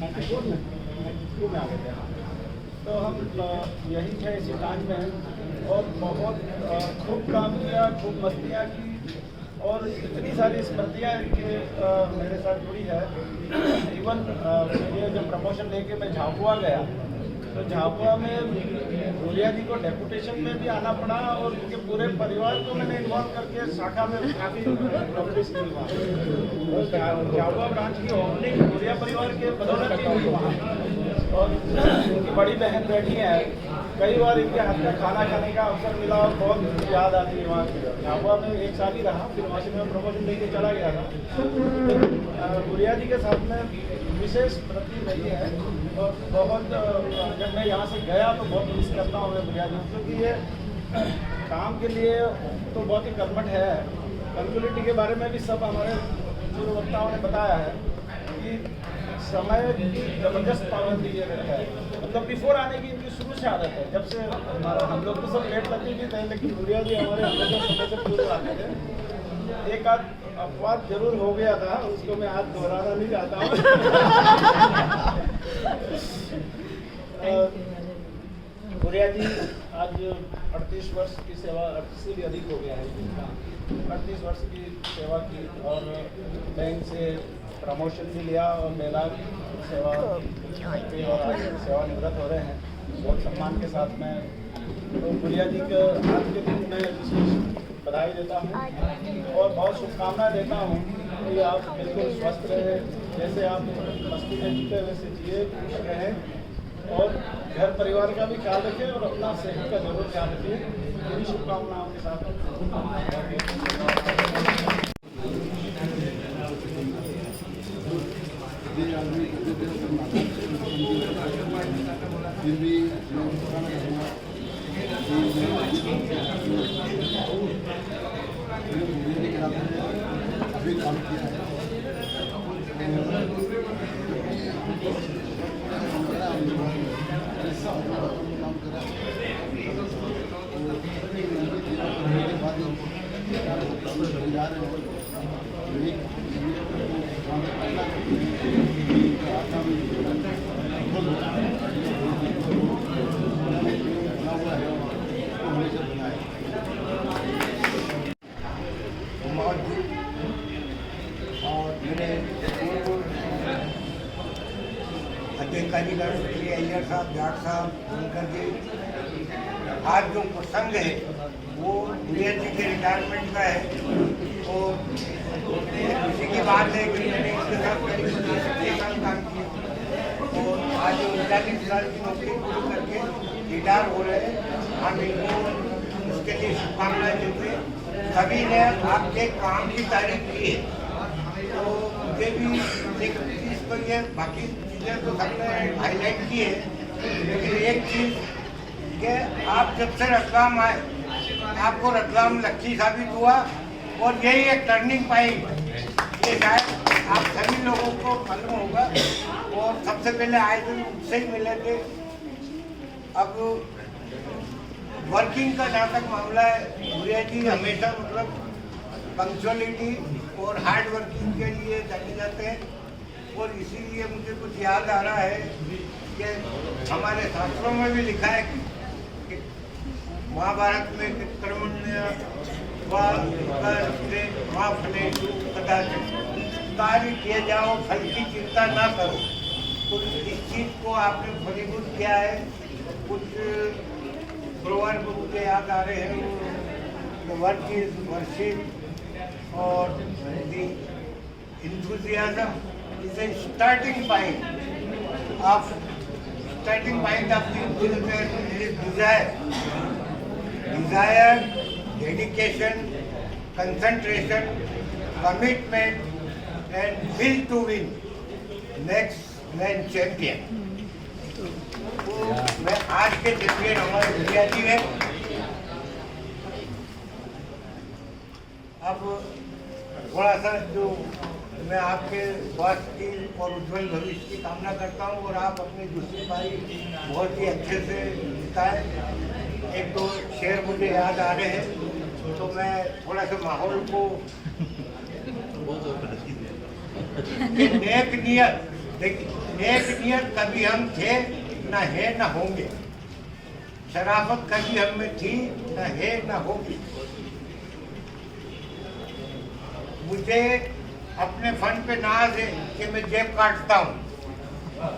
94 में आ गए थे। तो हम यही थे इसी ब्रांच में और बहुत खूब काम किया, खूब मस्तियाँ की और इतनी सारी स्मृतियाँ इनके मेरे साथ जुड़ी है। इवन मुझे जब प्रमोशन लेके मैं झाबुआ गया तो झाबुआ में भूरिया जी को डेपुटेशन में भी आना पड़ा और उनके पूरे परिवार को मैंने इन्वॉल्व करके शाखा में काफ़ी प्रॉपर्टीज की वहाँ। झाबुआ ब्रांच की ओपनिंग भूरिया परिवार के बदौलत ही हुई वहाँ। और उनकी बड़ी बहन बैठी है, कई बार इनके हाथ में खाना खाने का अवसर मिला और बहुत याद आती है वहाँ की। झाबुआ में 1 साल ही रहा, फिर वहाँ से मैं प्रमोशन लेके चला गया था। तो भूरिया जी के साथ में विशेष प्रति रही है और बहुत जब मैं यहाँ से गया तो बहुत मिस करता हूँ मैं भूरिया जी, क्योंकि ये काम के लिए तो बहुत ही कर्मठ है। पंक्चुअलिटी के बारे में भी सब हमारे पूर्व वक्ताओं ने बताया है कि समय की जबरदस्त पाबंदी ये है। मतलब बिफोर आने की इनकी शुरू से आदत है, जब से हमारा हम लोग तो सब लेट लगती भी थे, लेकिन भूरिया जी हमारे हमेशा समय से पूर्व आते थे। एक आध अपवाद जरूर हो गया था, उसको मैं आज दोहराना नहीं चाहता हूँ। भूरिया जी आज 38 वर्ष की सेवा, 38 से भी अधिक हो गया है इनका, 38 वर्ष की सेवा की और बैंक से प्रमोशन भी लिया और मेला सेवा पे और आज सेवानिवृत्त हो रहे हैं बहुत सम्मान के साथ में। तो भूरिया जी के आज के दिन में विशेष बधाई देता हूँ और बहुत शुभकामनाएं देता हूँ कि आप बिल्कुल स्वस्थ रहे, जैसे आप मस्ती में जीते वैसे जिए रहें और घर परिवार का भी ख्याल रखें और अपना सेहत का जरूर ख्याल रखिए। मेरी शुभकामनाओं के साथ अभी काम किया है। कारीगर के अय्यर साहब, जाट साहब, उनका जी आज जो प्रसंग है वो भूरिया जी के रिटायरमेंट का है। और खुशी की बात है कि मैंने इसके साथ करीब 36 साल काम किया और आज 39 साल की नौकरी पूरी करके रिटायर हो रहे हैं। हम इनको इसके लिए शुभकामनाएं देते हैं। सभी ने आपके काम की तारीफ की है तो मुझे भी एक चीज़ तो ये, बाकी चीज़ें तो सबने हाईलाइट की है, लेकिन एक चीज़ कि आप जब से रतलाम आए आपको रतलाम लक्की साबित हुआ और यही एक टर्निंग पॉइंट ये शायद आप सभी लोगों को मालूम होगा। और सबसे पहले आए दिन उससे ही मिले थे। अब वर्किंग का जहाँ तक मामला है, भूरिया जी हमेशा मतलब पंक्चुअलिटी और हार्ड वर्किंग के लिए जाने जाते हैं। और इसीलिए मुझे कुछ याद आ रहा है कि हमारे शास्त्रों में भी लिखा है कि महाभारत में कर्मण्य कार्य किए जाओ, फल की चिंता ना करो। कुछ इस चीज को आपने फलीभूत किया है। कुछ प्रोवर्ब मुझे याद आ रहे हैं, वर्क इज वर्शिप और enthusiasm is a starting point of the desire, dedication, concentration, commitment and will to win makes man champion. तो मैं आज के चैंपियन हमारे भूरिया जी हैं। अब थोड़ा सा जो मैं आपके स्वास्थ्य की और उज्जवल भविष्य की कामना करता हूँ और आप अपने दूसरी भाई बहुत ही अच्छे से बिताएं। एक दो शेर मुझे याद आ रहे हैं तो मैं थोड़ा सा माहौल को नेक नियत, देखिए नेक नियत कभी हम थे न है न होंगे, शराफत कभी हम में थी न है न होगी। मुझे अपने फन पे नाज है कि मैं जेब काटता हूँ,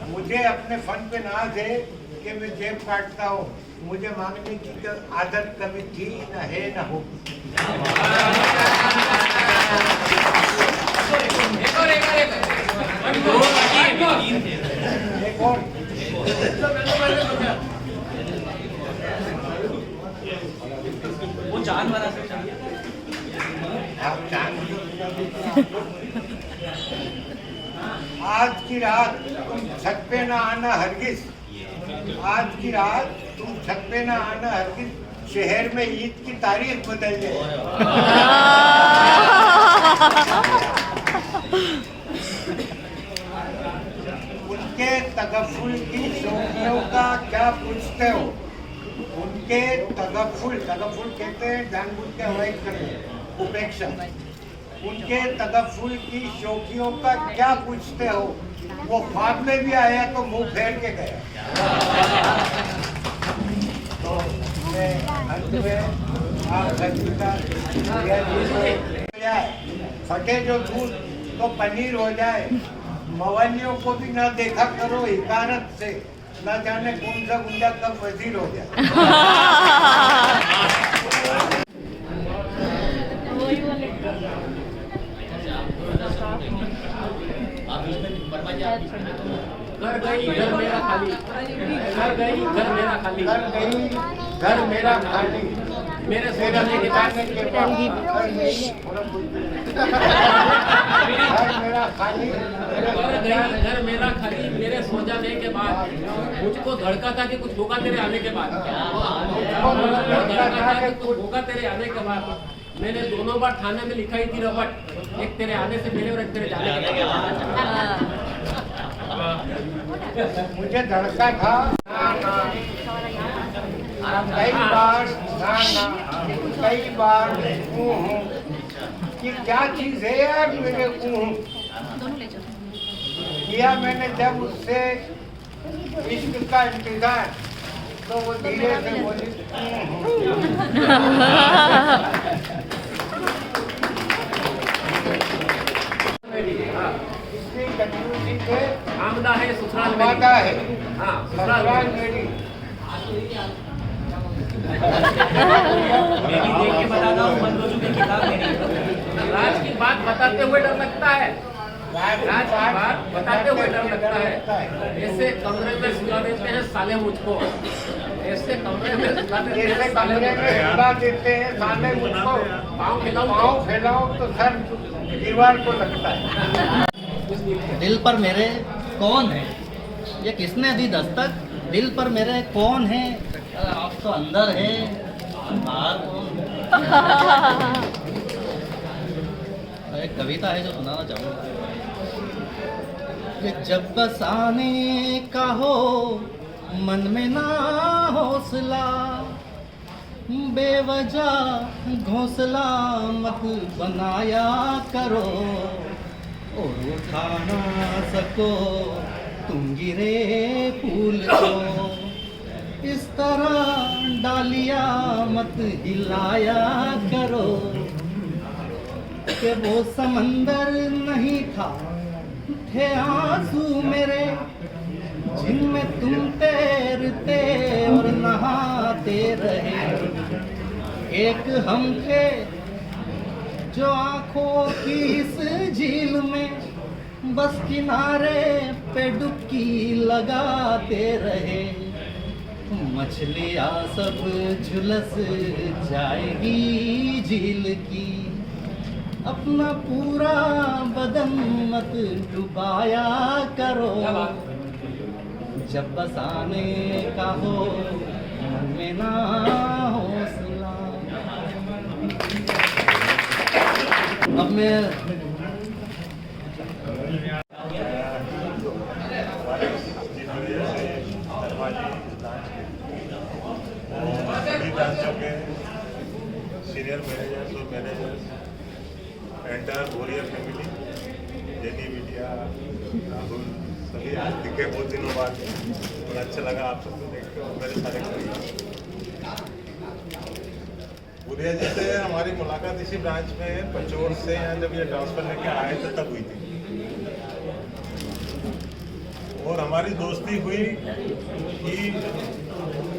मुझे अपने फन पे नाज है कि मैं जेब काटता हूँ। मुझे मांगने की आदत कभी थी न है न होगी। एक और वो चांद वाला आप आज की रात तुम छत पे ना आना हरगिज, आज की रात तुम छत पे ना आना हरगिज, शहर में ईद की तारीख बदल जाए। उनके तगफुल की शौकियों का क्या पूछते हो? उनके तगफुल कहते हैं जानबूझ के अवॉइड करने, उपेक्षा। उनके तगफुल की शौकियों का क्या पूछते हो? वो ख्वाब में भी आया तो मुंह फेर के गया। तो मैं अंत में आप सभी का फटे जो दूध तो पनीर हो जाए। मवालियों को भी ना देखा करो हिकारत से, न जाने कौन सा गुंडा कब वजीर हो जाए। घर गई घर मेरा खाली, घर गई घर मेरा खाली, घर गई घर मेरा खाली, मेरे सोचने के बाद घर मेरा खाली, घर मेरा खाली, मेरे सो जाने के बाद। मुझको धड़का था कि कुछ होगा तेरे आने के बाद, धड़का था कि कुछ होगा तेरे आने के बाद। मैंने दोनों बार थाने में लिखाई थी रबट, एक तेरे आने से पहले और एक तेरे जाने के बाद। मुझे धड़का था कई बार कई बार कि क्या चीज है यार मेरे किया मैंने जब उससे इश्क का इंतजार, तो वो धीरे से बोली इसलिए कंफ्यूजन से आमदा है ससुराल वादा है। बात बताते हुए डर लगता है, राज की बात बताते हुए डर लगता है। ऐसे कमरे में सुला देते हैं साले मुझको, ऐसे कमरे में सुला देते हैं साले सुला देते हैं साले मुझको, पाँव पाँव फैलाओ तो सर दीवार को लगता है। दिल पर मेरे कौन है, ये किसने दी दस्तक? दिल पर मेरे कौन है? आप तो अंदर है, बाहर कौन? एक कविता है जो सुनाना चाहूँगा कि जब बस आने का हो मन में ना हौसला, बेवजह घोंसला मत बनाया करो, और उठा ना सको तुम गिरे फूल को, इस तरह डालिया मत हिलाया करो कि वो समंदर नहीं था, थे आंसू मेरे जिनमें तुम तैरते और नहाते रहे। एक हम थे जो आंखों की इस झील में बस किनारे पे डुबकी लगाते रहे। मछलियाँ सब झुलस जाएगी झील की, अपना पूरा बदन मत डुबाया करो, जब बस आने का हो मन में ना हौसला। अब मैं सीनियर मैनेजर्स और मैनेजर्स, एंटायर बोरियर फैमिली, जेनी बिटिया, राहुल, सभी आज दिखे बहुत दिनों बाद और अच्छा लगा आप सबको देख कर। मेरे सारे बोरिया जी से हमारी मुलाकात इसी ब्रांच में पंचोर से यहाँ जब ये ट्रांसफर लेके आए थे तब हुई थी, और हमारी दोस्ती हुई कि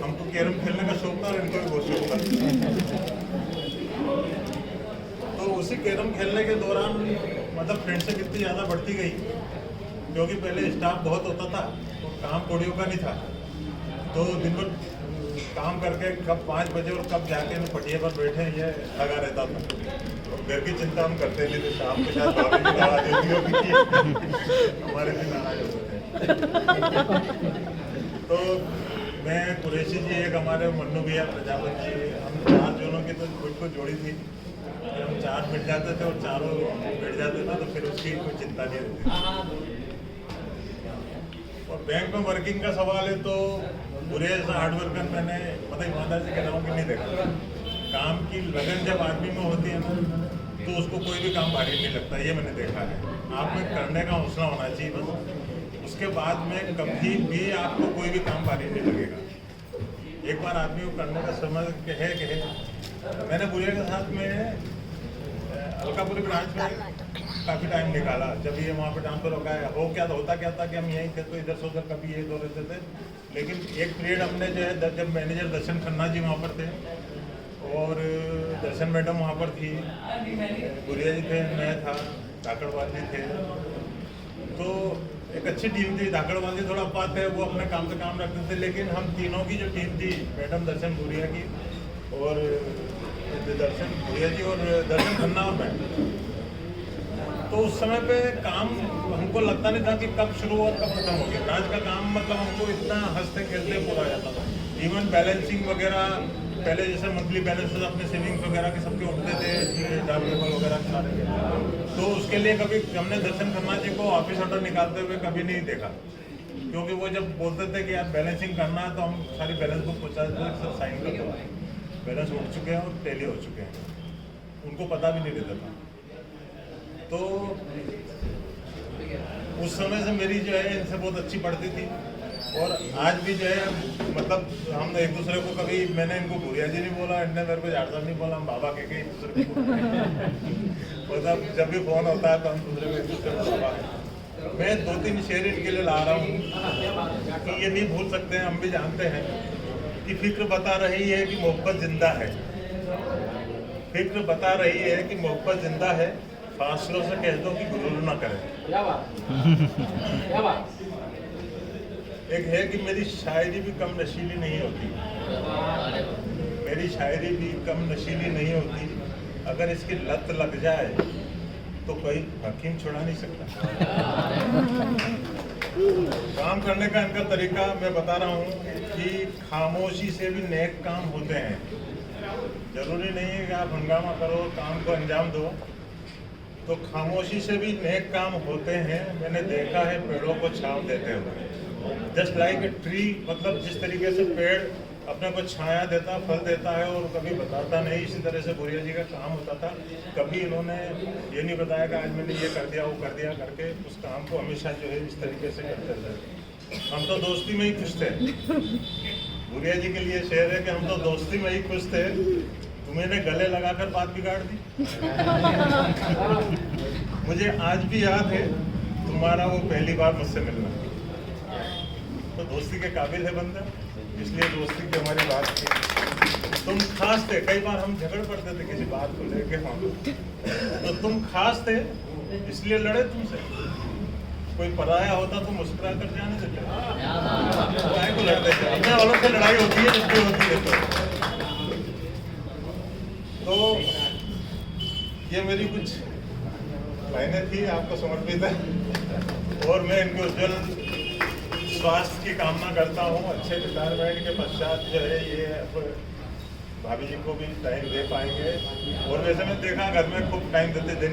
हमको कैरम खेलने का शौक था और इनको भी बहुत शौक था। तो उसी कैरम खेलने के दौरान मतलब फ्रेंडशिप इतनी ज़्यादा बढ़ती गई, क्योंकि पहले स्टाफ बहुत होता था और काम कोड़ियों का नहीं था, तो दिन भर काम करके कब 5 बजे और कब जाके पटिया पर बैठे ये लगा रहता था। घर की चिंता हम करते नहीं थे, शाम के साथ भाभी भी लगा देती होगी, हमारे भी नाराज होते थे। तो मैं, कुरैशी जी, एक हमारे मन्नू भैया प्रजापति जी, हम 4 जनों की तो खुद को जोड़ी थी। हम 4 बैठ जाते थे और चारों बैठ जाते थे, तो फिर उसकी कोई चिंता नहीं रहती। और बैंक में वर्किंग का सवाल है तो बुरे जैसा हार्ड वर्कर मैंने मतलब ईमानदारी से कह रहा हूँ कि नहीं देखा। काम की लगन जब आदमी में होती है ना, तो उसको कोई भी काम भारी नहीं लगता, ये मैंने देखा है। आप में करने का हौसला होना चाहिए बस, उसके बाद में कभी भी आपको कोई भी काम भारी नहीं लगेगा। एक बार आदमी को करने का समय है। मैंने बुढ़िया के साथ में अलकापुरी ब्रांच में काफ़ी टाइम निकाला। जब ये वहाँ पे ट्रांसफर हो गया होता क्या था कि हम यहीं थे तो इधर से उधर कभी यही दो रहते थे, लेकिन एक पीरियड हमने जो है जब मैनेजर दर्शन खन्ना जी वहाँ पर थे और दर्शन मैडम वहाँ पर थी, बुढ़िया जी थे, मैं था, धाकड़वाल जी थे, तो एक अच्छी टीम थी। धाकड़वाल जी थोड़ा बात है, वो अपने काम से काम रखते थे, लेकिन हम तीनों की जो टीम थी, मैडम दर्शन बुढ़िया की और दर्शन बुढ़िया जी और दर्शन खन्ना और मैं, तो उस समय पे काम हमको लगता नहीं था कि कब शुरू और कब खत्म हो गया। ब्रांच का काम मतलब हमको इतना हंसते खेलते पूरा जाता था। इवन बैलेंसिंग वगैरह पहले जैसे मंथली बैलेंसेस अपने सेविंग्स वगैरह के सबके उठते थे, डाउटेबल वगैरह सारे, तो उसके लिए कभी हमने दर्शन खन्ना जी को ऑफिस ऑर्डर निकालते हुए कभी नहीं देखा, क्योंकि वो जब बोलते थे कि यार बैलेंसिंग करना है तो हम सारी बैलेंस बुक पहुँचा देते सब साइन कर दो, बैलेंस उठ चुके हैं और टैली हो चुके हैं, उनको पता भी नहीं रहता था। तो उस समय से मेरी जो है इनसे बहुत अच्छी पड़ती थी, और आज भी जो है मतलब हम एक दूसरे को कभी, मैंने इनको भूरिया जी नहीं बोला, इनने मेरे को झाड़ साहब नहीं बोला, हम बाबा कह के एक दूसरे को मतलब जब भी फोन होता है तो हम दूसरे को एक दूसरे को बाबा। मैं 2-3 शेर इनके लिए ला रहा हूँ कि ये नहीं भूल सकते हैं, हम भी जानते हैं कि फिक्र बता रही है कि मोहब्बत जिंदा है, फिक्र बता रही है कि मोहब्बत जिंदा है, फासलों से कह दो कि गुरूर ना करें। क्या बात, क्या बात। एक है कि मेरी शायरी भी कम नशीली नहीं होती, मेरी शायरी भी कम नशीली नहीं होती, अगर इसकी लत लग जाए तो कोई हकीम छुड़ा नहीं सकता। काम करने का इनका तरीका मैं बता रहा हूँ कि खामोशी से भी नेक काम होते हैं। जरूरी नहीं है कि आप हंगामा करो, काम को अंजाम दो, तो खामोशी से भी नेक काम होते हैं। मैंने देखा है पेड़ों को छांव देते हुए, जस्ट लाइक ए ट्री, मतलब जिस तरीके से पेड़ अपने को छाया देता, फल देता है और कभी बताता नहीं, इसी तरह से भूरिया जी का काम होता था। कभी इन्होंने ये नहीं बताया कि आज मैंने ये कर दिया, वो कर दिया करके उस काम को हमेशा जो है इस तरीके से करते थे। हम तो दोस्ती में ही खुश थे। भूरिया जी के लिए शेर है कि हम तो दोस्ती में ही खुश थे, तुम्हें गले लगाकर बात बिगाड़ दी। मुझे आज भी याद है तुम्हारा वो पहली बार मुझसे मिलना, तो दोस्ती के काबिल है बंदा, इसलिए दोस्ती की हमारी बात थी। तुम खास थे, कई बार हम झगड़ पड़ते थे किसी बात को लेके, तो तुम खास थे इसलिए लड़े तुमसे। कोई पराया होता तो मुस्कुरा कर जाने देते, को लड़ते थे। अपने वालों से लड़ाई होती है जिसकी होती है। तो ये मेरी कुछ लाइनें थी, आपको समर्पित है और मैं इनके उज्जवल स्वास्थ्य की कामना करता हूँ। अच्छे रिटायरमेंट के पश्चात जो है ये भाभी जी को भी टाइम दे पाएंगे। और वैसे मैं देखा घर में खूब टाइम देते थे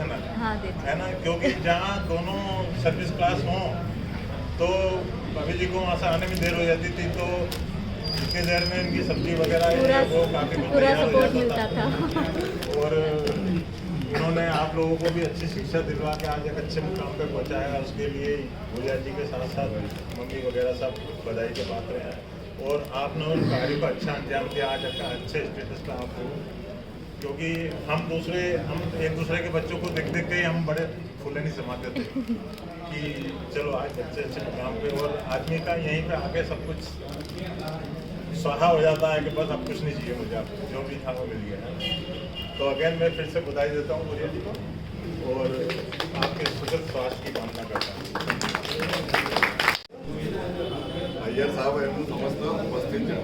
ना, हाँ, है ना, क्योंकि जहाँ दोनों सर्विस क्लास हों तो भाभी जी को वहाँ से आने में देर हो जाती थी, तो इतनी देर में इनकी सब्जी वगैरह वो काफ़ी पूरा सपोर्ट मिलता था। और उन्होंने आप लोगों को भी अच्छी शिक्षा दिलवा के आज एक अच्छे मुकाम पर पहुंचाया। उसके लिए भूरिया जी के साथ साथ मम्मी वगैरह सब बधाई के पात्र हैं। और आपने उन कार्य को अच्छा अंजाम दिया, आज अच्छे स्टेटस पे आप हो, क्योंकि हम एक दूसरे के बच्चों को देख देख के हम बड़े फूले नहीं समाते थे कि चलो आज अच्छे मुकाम पे, और आदमी का यहीं पे आके सब कुछ स्वाहा हो जाता है कि बस अब कुछ नहीं चाहिए मुझे, अब जो भी था वो मिल गया। तो अगेन मैं फिर से बधाई देता हूँ भूरिया जी को और आपके सुखद स्वास्थ्य की कामना करता हूँ। अय्यर साहब है समस्त उपस्थित है,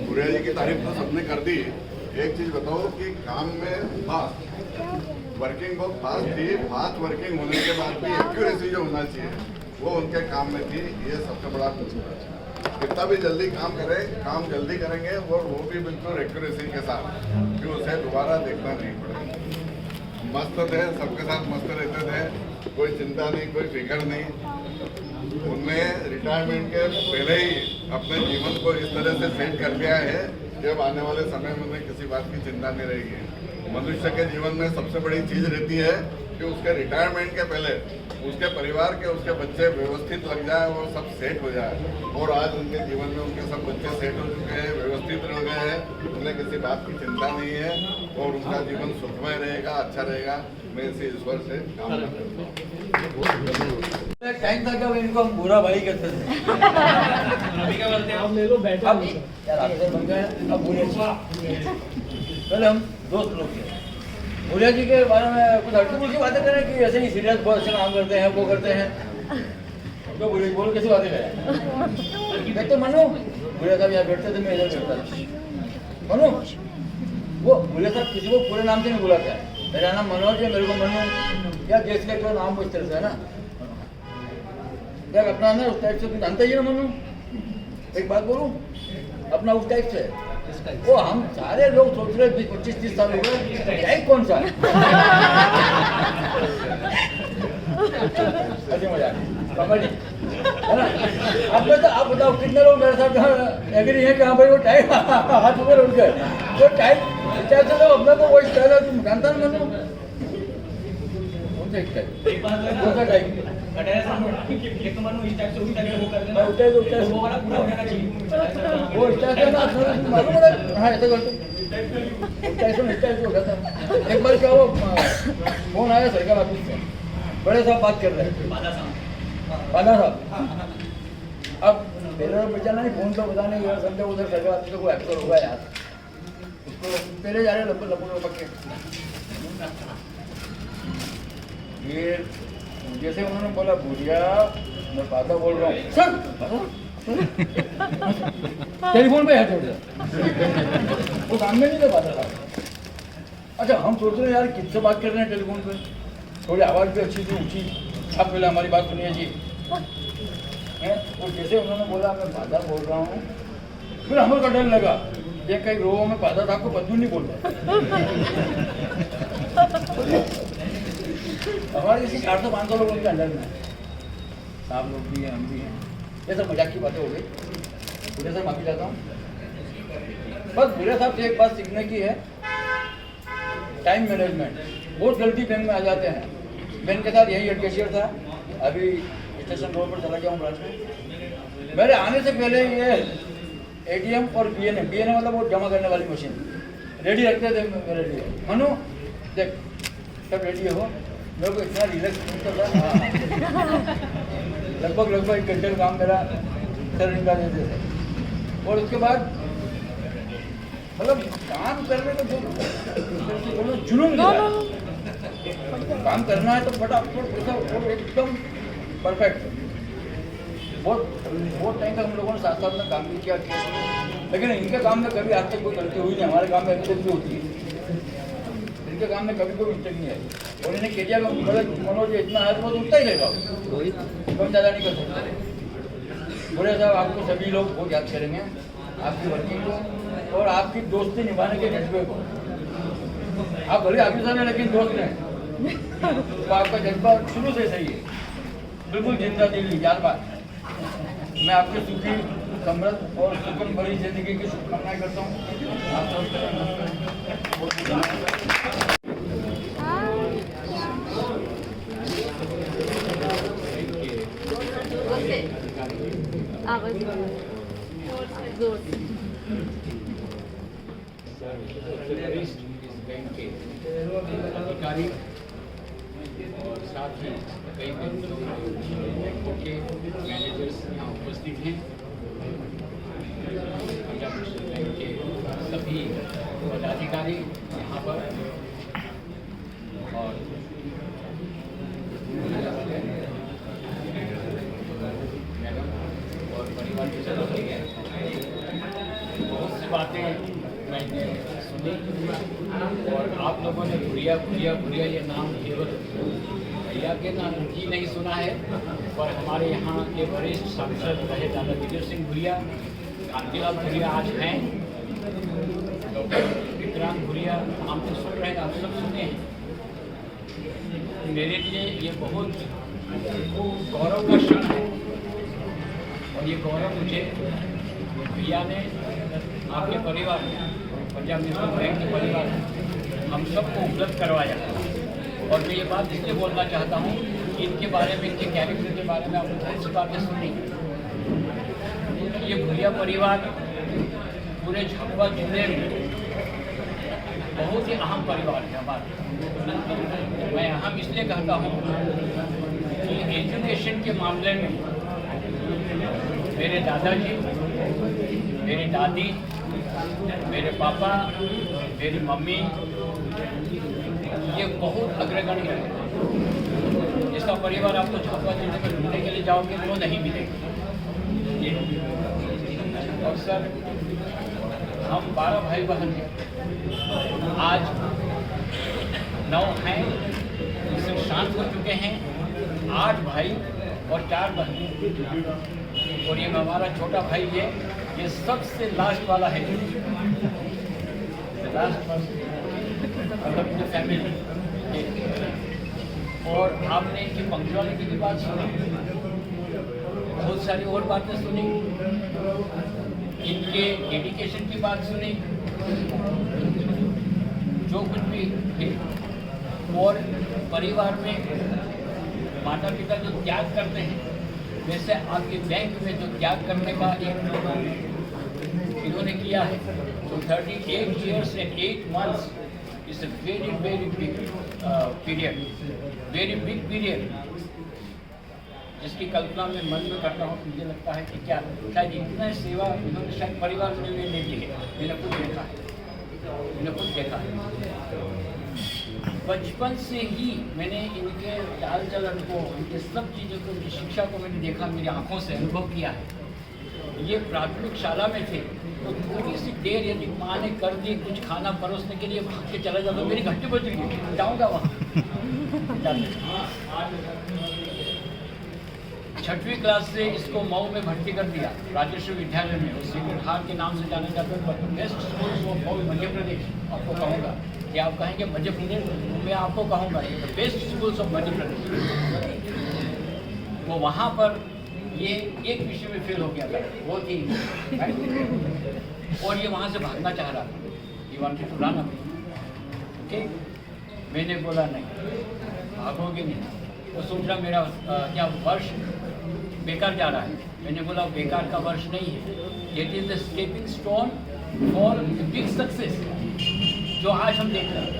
भूरिया जी की तारीफ तो सबने कर दी। एक चीज बताओ कि काम में फास्ट वर्किंग बहुत फास्ट थी, फास्ट वर्किंग होने के बाद भी एक्यूरेसी जो होना चाहिए वो उनके काम में थी। ये सबसे बड़ा कुछ है, कितना भी जल्दी काम करें, काम जल्दी करेंगे और वो भी बिल्कुल एक्यूरेसी के साथ कि उसे दोबारा देखना नहीं पड़ेगा। मस्त थे, सबके साथ मस्त रहते थे, कोई चिंता नहीं, कोई फिक्र नहीं। उनमें रिटायरमेंट के पहले ही अपने जीवन को इस तरह से सेट कर लिया है जब आने वाले समय में उन्हें किसी बात की चिंता नहीं रहेगी। मनुष्य के जीवन में सबसे बड़ी चीज रहती है कि उसके रिटायरमेंट के पहले उसके परिवार के उसके बच्चे व्यवस्थित लग जाए, वो सब सेट हो जाए। और आज उनके जीवन में उनके सब बच्चे सेट हो चुके हैं, व्यवस्थित रह गए हैं, उन्हें किसी बात की चिंता नहीं है और उनका जीवन सुखमय रहेगा, अच्छा रहेगा। मैं इसे ईश्वर से कामना करता हूँ। एक टाइम था जब इनको हम बुरा भाई कहते थे, अभी क्या बोलते हैं आप? मेरे को बैठा अब यार आपसे बन गए, अब पहले हम दोस्त लोग थे। भूरिया जी के बारे में कुछ हल्की फुल्की बातें करें कि ऐसे ही सीरियस बहुत अच्छा काम करते हैं, वो करते हैं, तो भूरिया जी बोल कैसी बातें करें। देख तो मनु भूरिया साहब यहाँ बैठते थे, मैं इधर बैठता था। मनु वो भूरिया साहब किसी को पूरे नाम से नहीं बुलाता है, मेरा नाम मनोज है, मेरे को मनु क्या देश का जो नाम उस तरह से है ना, यार अपना ना उस टाइप से जानते ही ना मनु। एक बात बोलूं, अपना उस टाइप से वो हम सारे लोग सोच रहे 25-30 साल हो गए, कौन सा ऐसे मजाक कॉमेडी है ना। आप बताओ कितने लोग मेरे साथ एग्री है कि हाँ भाई वो टाइप हाथ ऊपर उठ गए, वो टाइप से तो अपना को वो स्टाइल है, तुम जानता ना मनु कौन सा स्टाइल, कौन सा टाइप एक बार क्या वो फोन आया सरकार ऑफिस से, बड़े साहब बात कर रहे हैं, बाला साहब। अब मेरे बेचारा नहीं फोन तो पता नहीं, समझो उधर सरकार ऑफिस से कोई एक्टर होगा यार, तो पहले जा रहे लगभग के ये जैसे उन्होंने बोला भूरिया मैं बाधा बोल रहा हूँ सर टेलीफोन पे है वो सामने नहीं था बाधा था। अच्छा हम सोच रहे हैं यार किससे बात कर रहे हैं टेलीफोन पे, थोड़ी आवाज़ भी अच्छी थी ऊँची, आप पहले हमारी बात सुनिए जी है। और जैसे उन्होंने बोला मैं बाधा बोल रहा हूँ, फिर हमें का डर लगा ये कहीं रोह में बाधा था, आपको बदलू नहीं बोल रहा हमारे इसी 400-500 लोगों के अंदर में आप लोग भी हैं, हम भी हैं। ये सब मजाक की बातें हो गई। बुढ़े साहब माफी चाहता हूँ, बस बुढ़े साहब से एक बात सीखने की है, टाइम मैनेजमेंट। बहुत जल्दी बैंक में आ जाते हैं। बैंक के साथ यही हेड कैशियर था, अभी स्टेशन रोड पर चला गया हूँ ब्रांच में। मेरे आने से पहले ये एटीएम और बीएनए मतलब वो जमा करने वाली मशीन रेडी रखते थे मेरे लिए। मनु देख सब रेडी हो, मेरे को इतना रिलैक्स फील कर रहा है। लगभग 1 घंटे का काम मेरा सर निकाल देते थे। और उसके बाद मतलब काम करने का जो जुनून काम करना है तो फटाफट एकदम परफेक्ट। बहुत टाइम तक हम लोगों ने साथ में काम भी किया, लेकिन इनके काम में कभी आज तक कोई गलती हुई नहीं। हमारे काम में अभी तक भी होती है, इनके काम में कभी कोई मिस्टेक नहीं आई। और इन्हें केजिया में मनोज इतना है तो वो उतना ही रहेगा, कम ज़्यादा नहीं कर सकते। बोले साहब आपको सभी लोग बहुत याद करेंगे, आपकी वर्किंग को और आपकी दोस्ती निभाने के जज्बे को। आप भले ऑफिसर हैं लेकिन दोस्त हैं, तो आपका जज्बा शुरू से सही है, बिल्कुल जिंदा दिली यार बात। मैं आपके सुखी समृद्ध और सुखम भरी जिंदगी की शुभकामनाएं करता हूँ। अधिकारी और साथ ही कई बैंकों के मैनेजर्स यहाँ उपस्थित हैं। पंजाब नेशनल बैंक के सभी पदाधिकारी यहाँ पर और मैडम और परिवार के सदस्य, बहुत सी बातें मैंने सुनी और आप लोगों ने भूरिया भूरिया भूरिया ये नाम केवल भैया के नाम ही नहीं सुना है, पर हमारे यहाँ के वरिष्ठ सांसद रहे दादा विजय सिंह भूरिया, कांतिलाल भूरिया आज हैं, डॉक्टर विक्रांत भूरिया, हम तो सुन रहे हैं, आप सब सुने हैं। मेरे लिए ये बहुत गौरव का क्षण है और ये गौरव मुझे भैया ने, आपके परिवार में, पंजाब नेशनल बैंक के परिवार में हम सबको उपलब्ध करवाया। और मैं ये बात इसलिए बोलना चाहता हूँ कि इनके बारे में, इनके कैरेक्टर के बारे में आपने बहुत सी बातें सुनी। ये भूरिया परिवार पूरे झाबुआ जिले में बहुत ही अहम परिवार है हमारा। मैं अहम इसलिए कहता हूँ कि एजुकेशन के मामले में मेरे दादाजी, मेरी दादी, मेरे पापा, मेरी मम्मी ये बहुत अग्रगण्य है। इसका परिवार आपको झाबुआ जिले में ढूंढने के लिए जाओगे तो नहीं मिलेगा। और सर हम 12 भाई बहन हैं, आज 9 हैं, इससे शांत हो चुके हैं, 8 भाई और 4 बहन। और ये हमारा छोटा भाई है, ये सबसे लास्ट वाला है, लास्ट मतलब फैमिली। और आपने इनकी पंक्चुअलिटी की बात सुनी, बहुत सारी और बातें सुनी, इनके डेडिकेशन की बात सुनी, जो कुछ भी थे। और परिवार में माता पिता जो त्याग करते हैं, वैसे आपके बैंक में जो त्याग करने का एक इन्होंने किया है, तो 38 years and 8 months is a very big period, very big period, जिसकी कल्पना मैं मन में करता हूँ। मुझे लगता है कि क्या शायद इतना सेवा इन्होंने शायद परिवार के लिए नहीं दी है, मैंने कुछ देखा है। मैंने खुद देखा है। बचपन से ही मैंने इनके चाल चलन को, इनके सब चीज़ों को, इनकी शिक्षा को मैंने देखा, मेरी आंखों से अनुभव किया है। ये प्राथमिक शाला में थे तो थोड़ी सी देर यदि माँ ने कर दी कुछ खाना परोसने के लिए, भाग के चला जाता, मेरी घंटी बज रही है, जाऊँगा वहाँ। 6वीं क्लास से इसको मऊ में भर्ती कर दिया, राजेश्वरी विद्यालय में, उस सीक्रेट हार्ट के नाम से जाना जाता है। Best school of Mau Madhya Pradesh आपको कहूँगा, कि आप कहेंगे मध्य प्रदेश, मैं आपको कहूँगा best schools of Madhya Pradesh. वो वहाँ पर ये एक विषय में फेल हो गया था, वो थी और ये वहाँ से भागना चाह रहा था, ये wanted to run away. Okay, मैंने बोला नहीं, भागोगे नहीं। वो सोच रहा मेरा क्या वर्ष बेकार जा रहा है। मैंने बोला बेकार का वर्ष नहीं है, it is the stepping stone for big success जो आज हम देख रहे हैं।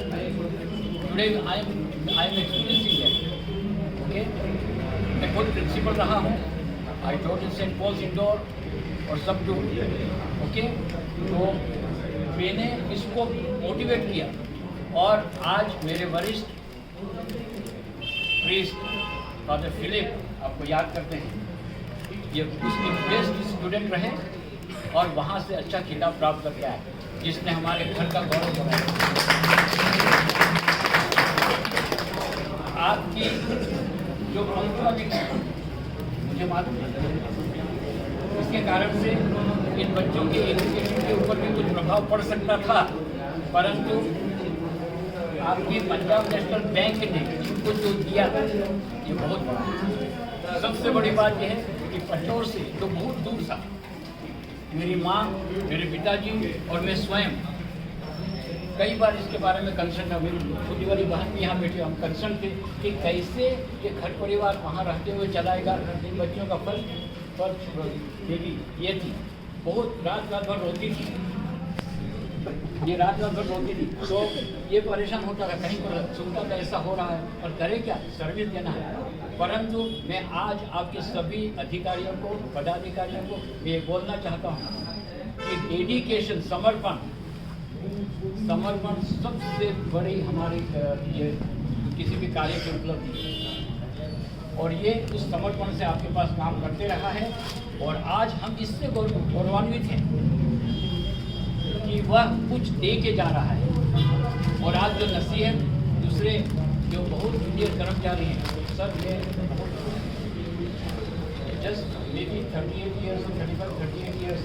Today I am experiencing that. Okay, मैं खुद प्रिंसिपल रहा हूँ, I taught in Saint Paul's Indore और सब जो ओके, तो मैंने इसको मोटिवेट किया और आज मेरे वरिष्ठ प्रीस्ट फादर फिलिप आपको याद करते हैं, ये उसके बेस्ट स्टूडेंट रहे और वहाँ से अच्छा खिताब प्राप्त करके आए, जिसने हमारे घर का गौरव बढ़ाया। आपकी जो पंक्चुअलिटी मुझे मालूम है, इसके कारण से इन बच्चों के एजुकेशन के ऊपर भी कुछ प्रभाव पड़ सकता था, परंतु आपकी पंजाब नेशनल बैंक ने इनको जो दिया ये बहुत बड़ा। सबसे बड़ी बात यह है कि पचौर से जो बहुत दूर था, मेरी माँ, मेरे पिताजी और मैं स्वयं कई बार इसके बारे में कंसर्न था। मेरी छोटी वाली बहन भी यहाँ बैठी, हम कंसर्न थे कि कैसे ये घर परिवार वहाँ रहते हुए चलाएगा, इन बच्चों का फर्स्ट देगी ये थी, बहुत रात भर रोती थी, ये रात भर रोती थी, तो ये परेशान होता था, कहीं पर सुनता था ऐसा हो रहा है और करे क्या, सर्विस देना है। परंतु मैं आज आपके सभी अधिकारियों को, पदाधिकारियों को ये बोलना चाहता हूँ कि डेडिकेशन, समर्पण सबसे बड़ी हमारी ये किसी भी कार्य की उपलब्धि है और ये उस समर्पण से आपके पास काम करते रहा है और आज हम इससे गौरवान्वित हैं कि वह कुछ दे के जा रहा है। और आज जो नसीहत दूसरे जो बहुत जूनियर कर्मचारी हैं, सर ये just may be 38 years 38 years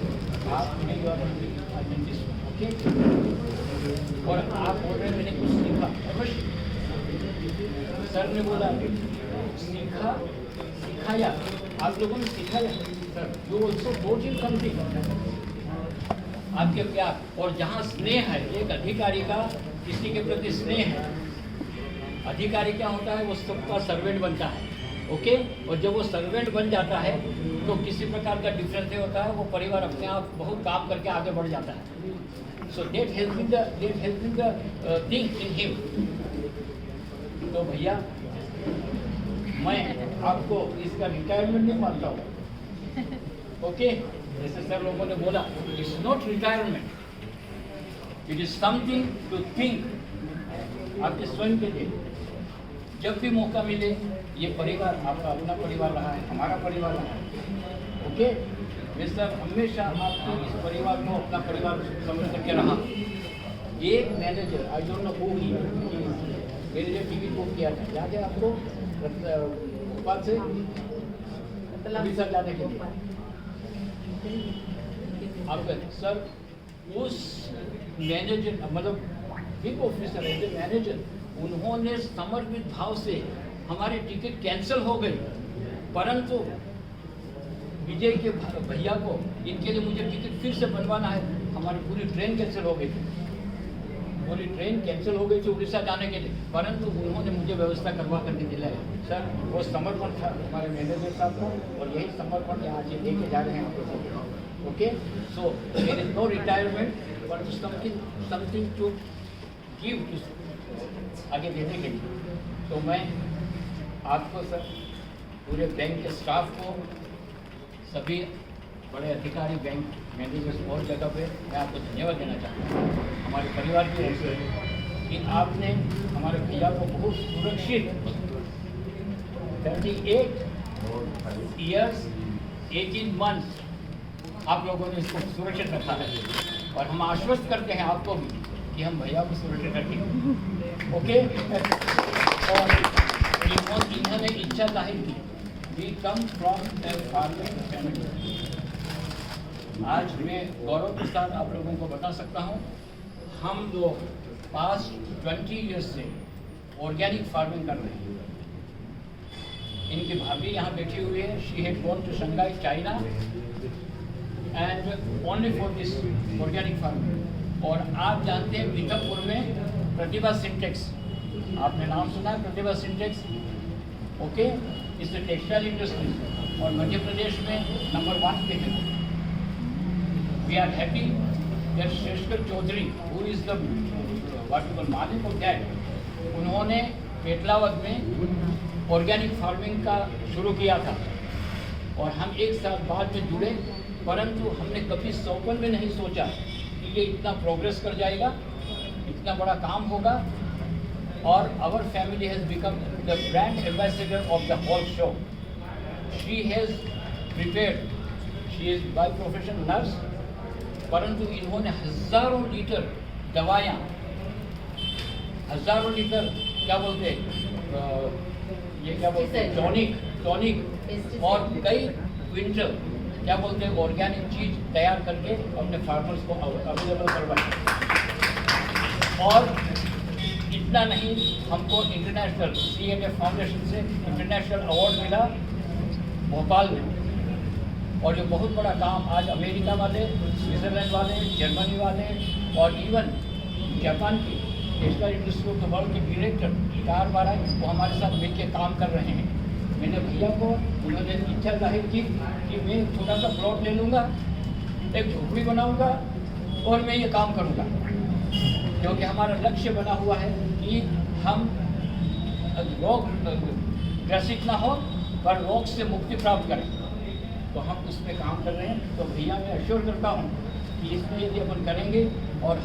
आप ओके, और आप बोल रहे मैंने कुछ सीखा, अवश्य सर ने बोला सिखाया, आप लोगों ने सिखाया sir, you also boat in something, आपके प्यार और जहाँ स्नेह है, एक अधिकारी का किसी के प्रति स्नेह है, अधिकारी क्या होता है, वो सबका सर्वेंट बनता है। ओके, और जब वो सर्वेंट बन जाता है तो किसी प्रकार का डिफरेंस नहीं होता है, वो परिवार अपने आप बहुत काम करके आगे बढ़ जाता है। सो that has been the thing in him। तो भैया मैं आपको इसका रिटायरमेंट नहीं मानता हूँ। ओके, जैसे सर लोगों ने बोला, it's not retirement, it is something to think. आपके स्वयं के लिए जब भी मौका मिले, ये परिवार आपका अपना परिवार रहा है, हमारा परिवार रहा है। ओके, मैं सर हमेशा आपके इस परिवार को अपना परिवार समझ करके रहा। एक manager, I don't know who he, मेरे लिए टिकट बुक किया था, याद है आपको, भोपाल से सर जाने के लिए आपका सर, उस मैनेजर मतलब बिग ऑफिसर है जो मैनेजर, उन्होंने समर्पित भाव से हमारी टिकट कैंसिल हो गई, परंतु विजय के भैया को, इनके लिए मुझे टिकट फिर से बनवाना है, हमारी पूरी ट्रेन कैंसिल हो गई थी, पूरी ट्रेन कैंसिल हो गई थी उड़ीसा जाने के लिए, परंतु उन्होंने मुझे व्यवस्था करवा करके दिलाया। सर वो समर्पण था हमारे मैनेजर साहब का, और यही समर्पण यहाँ से लेके जा रहे हैं आप लोग। Okay, so there is no retirement but something to give आगे देने के लिए। तो मैं आपको सर, पूरे बैंक के स्टाफ को, सभी बड़े अधिकारी, बैंक मैनेजर्स और जगह पे मैं आपको धन्यवाद देना चाहता हूँ हमारे परिवार की ओर से कि आपने हमारे भैया को बहुत सुरक्षित 38 years 18 months आप लोगों ने इसको सुरक्षित रखा है और हम आश्वस्त करते हैं आपको भी कि हम भैया को सुरक्षित रखेंगे। ओके। और इन्होंने इच्छा जाहिर की, we come from a farming family. आज मैं गौरव के साथ आप लोगों को बता सकता हूँ, हम लोग पास्ट 20 ईयर्स से ऑर्गेनिक फार्मिंग कर रहे हैं। इनकी भाभी यहाँ बैठी हुई है, she had gone to Shanghai China and only for this organic farming. और आप जानते हैं बीजापुर में प्रतिभा सिंटेक्स, आपने नाम सुना है प्रतिभा सिंटेक्स? ओके, इस टेक्सटाइल इंडस्ट्री और मध्य प्रदेश में नंबर 1 पे है। We are happy that Sheshkar Chaudhary who is the मालिक ऑफ दैट, उन्होंने पेटलावद में ऑर्गेनिक फार्मिंग का शुरू किया था और हम एक साल बाद में जुड़े, परंतु हमने कभी सपने में नहीं सोचा कि ये इतना प्रोग्रेस कर जाएगा, इतना बड़ा काम होगा। और our family has become the brand ambassador of the whole show. She has prepared, she is by profession nurse, परंतु इन्होंने हज़ारों लीटर दवायाँ, हज़ारों लीटर क्या बोलते हैं, ये क्या बोलते हैं, टॉनिक और कई क्विंटल क्या बोलते हैं ऑर्गेनिक चीज तैयार करके अपने फार्मर्स को अवेलेबल करवाई। और इतना नहीं, हमको इंटरनेशनल CNA फाउंडेशन से इंटरनेशनल अवार्ड मिला भोपाल में। और ये बहुत बड़ा काम आज अमेरिका वाले, स्विट्ज़रलैंड वाले, जर्मनी वाले और इवन जापान के textile industry of the world के डायरेक्टर कार बारा वो हमारे साथ मिलकर काम कर रहे हैं। मैंने भैया को, उन्होंने इच्छा जाहिर की कि मैं छोटा सा प्लॉट ले लूँगा, एक झोपड़ी बनाऊँगा और मैं ये काम करूँगा, क्योंकि हमारा लक्ष्य बना हुआ है कि हम रोग ग्रसित ना हो पर रोग से मुक्ति प्राप्त करें। तो हम उस पर काम कर रहे हैं। तो भैया मैं अश्योर करता हूँ कि इसमें यदि अपन करेंगे और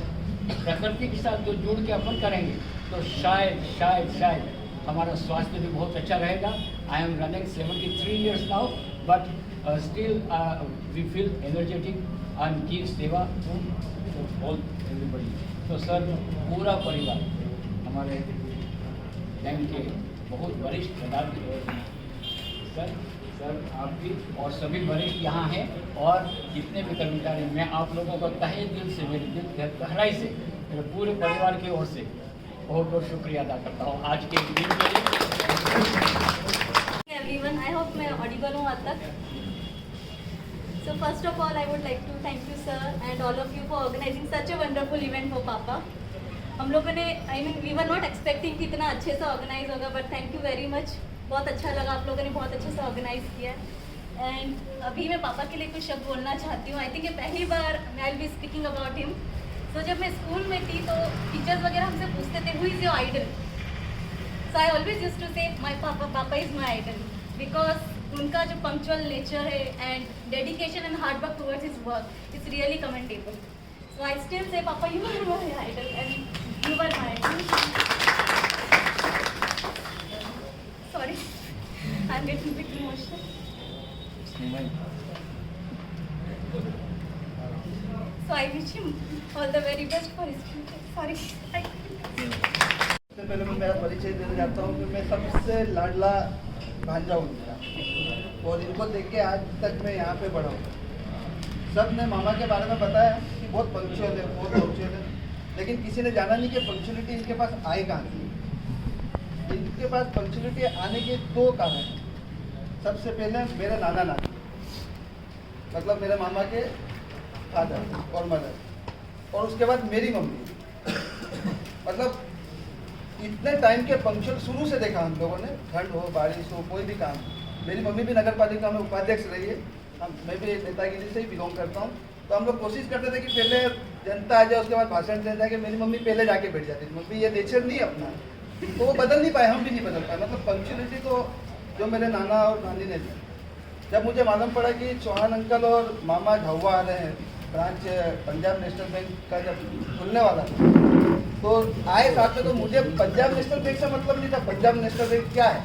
प्रकृति के साथ जो जुड़ के अपन करेंगे तो शायद हमारा स्वास्थ्य भी बहुत अच्छा रहेगा। I am running 73 years now, but still we feel energetic and give seva to all everybody. तो सर, पूरा परिवार हमारे बैंक के बहुत वरिष्ठ पदाधिकारी सर आप भी और सभी वरिष्ठ यहाँ हैं और जितने भी कर्मचारी, मैं आप लोगों को तहे दिल से, मेरे दिल की गहराई से, मेरे पूरे परिवार की ओर से बहुत बहुत शुक्रिया अदा करता हूँ आज के दिन के लिए। एवरीवन, आई होप मैं ऑडिबल हूँ आज तक। So first of all, I would like to thank you sir and all of you for organizing such a wonderful event for पापा। हम लोगों ने we were not expecting कि इतना अच्छे से ऑर्गेनाइज होगा, but thank you very much। बहुत अच्छा लगा, आप लोगों ने बहुत अच्छे से ऑर्गेनाइज किया। एंड अभी मैं पापा के लिए कुछ शब्द बोलना चाहती हूँ। आई थिंक ये पहली बार मैं I will be speaking about him. तो जब मैं स्कूल में थी तो टीचर्स वगैरह हमसे पूछते थे who is your idol. So I always used to say my papa is my idol, because उनका जो पंक्चुअल नेचर है and dedication and hard work towards his work is really commendable. So I still say papa you are my idol and you are my idol. Sorry, I'm getting a bit emotional. So I wish him all the very best for his future. Sorry. सबसे पहले मैं मेरा परिचय देना चाहता हूँ कि मैं सबसे लाडला भांजा हूँ इनका, और इनको देख के आज तक मैं यहाँ पे बढ़ा हूँ। सब ने मामा के बारे में बताया कि बहुत पंक्चुअल है, बहुत पंक्चुअल है, लेकिन किसी ने जाना नहीं कि पंक्चुअलिटी इनके पास आई कहाँ से। इनके पास पंक्चुअलिटी आने के 2 कारण हैं। सबसे पहले मेरे नाना नानी, मतलब मेरे मामा के फादर और मदर, और उसके बाद मेरी मम्मी। मतलब इतने टाइम के पंक्चुअल शुरू से देखा हम लोगों ने, ठंड हो बारिश हो कोई भी काम। मेरी मम्मी भी नगर पालिका में उपाध्यक्ष रही है, मैं भी नेतागिरी से ही बिलोंग करता हूँ। तो हम लोग कोशिश करते थे कि पहले जनता आ जाए, उसके बाद भाषण दे जाए। मेरी मम्मी पहले जाके बैठ जाती थी, मम्मी ये नेचर नहीं अपना, तो वो बदल नहीं पाए, हम भी नहीं बदल पाए। मतलब पंक्चुअलिटी तो जो मेरे नाना और नानी ने दी, जब मुझे मालूम पड़ा कि चौहान अंकल और मामा झाहुआ आ रहे हैं, ब्रांच पंजाब नेशनल बैंक का जब खुलने वाला था, तो आए साथ में, तो मुझे पंजाब नेशनल बैंक से मतलब नहीं था पंजाब नेशनल बैंक क्या है,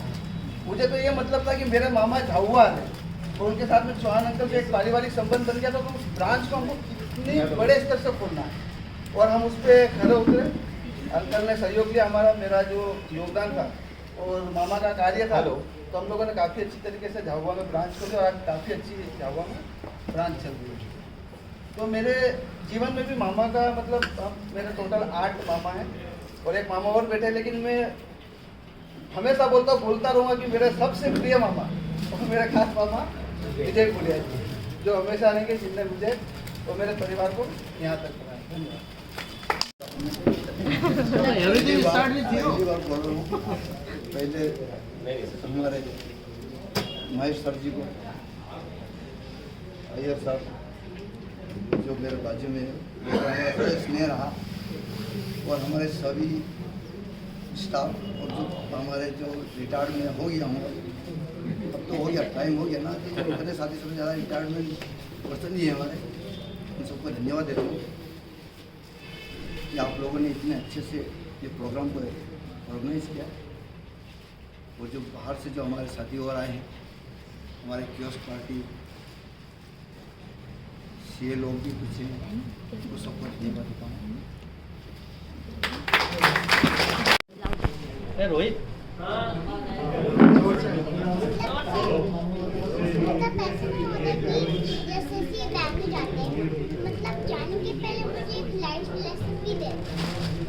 मुझे तो ये मतलब था कि मेरे मामा झाहुआ आ रहे हैं, तो उनके साथ में चौहान अंकल से एक पारिवारिक संबंध बन गया था। तो उस ब्रांच को हमको कितनी बड़े स्तर से खोलना है, और हम उस पर खड़े उतरे। अंकल ने सहयोग दिया, हमारा मेरा जो योगदान था और मामा का कार्य था, तो हम लोगों ने काफ़ी अच्छी तरीके से झाहुआ में ब्रांच खोली, और आज काफ़ी अच्छी झाहुआ में ब्रांच चल रही है। तो मेरे जीवन में भी मामा का मतलब मेरे टोटल 8 मामा हैं, और एक मामा और बैठे, लेकिन मैं हमेशा बोलता रहूँगा कि मेरे सबसे प्रिय मामा और मेरे खास मामा विजय पुलिया जी, जो हमेशा रहेंगे, जिनने मुझे और मेरे परिवार को यहाँ तक बनाया। धन्यवाद। पहले हमारे महेश सर जी को, अय्यर साहब जो मेरे बाजू में हमारा स्नेह रहा, और हमारे सभी स्टाफ, और जो हमारे जो रिटायरमेंट हो गया हूँ, अब तो हो गया, टाइम हो गया ना, कि जो मेरे साथी सबसे ज़्यादा रिटायरमेंट पर्सन ही है हमारे, उन सबको धन्यवाद देता हूँ कि आप लोगों ने इतने अच्छे से ये प्रोग्राम को ऑर्गेनाइज किया। वो जो बाहर से जो हमारे साथी और आए हैं, हमारे कियोस्क पार्टी सीए लोग भी कुछ हैं, वो सबको धन्यवाद देता हूँ। रोहित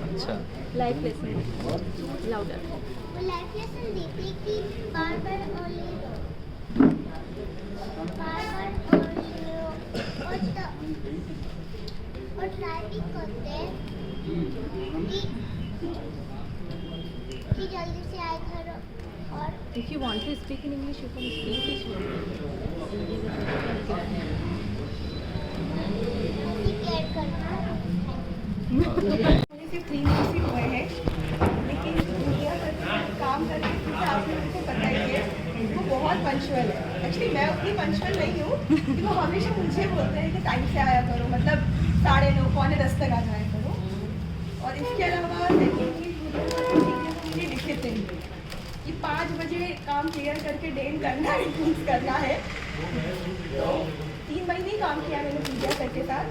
अच्छा, लाइफ लेसन लाउडर, वो लाइफ लेसन देती कि बार बार और ट्राई भी करते हैं कि जल्दी से आए घर। और if you want to speak in English, you can speak सिर्फ 3 मंथ्स ही हुए हैं, लेकिन दुनिया काम करके आपने मुझे पता ही है वो बहुत पंचुअल है। एक्चुअली मैं उतनी पंचुअल नहीं हूँ कि वो हमेशा मुझे बोलते हैं कि टाइम से आया करो, मतलब 9:30 9:45 तक आ जाया करो। और इसके अलावा मुझे लिखे थे कि 5 बजे काम क्लियर करके डेन करना है, करना है। तो 3 महीने ही काम किया मैंने पूजा सर के साथ,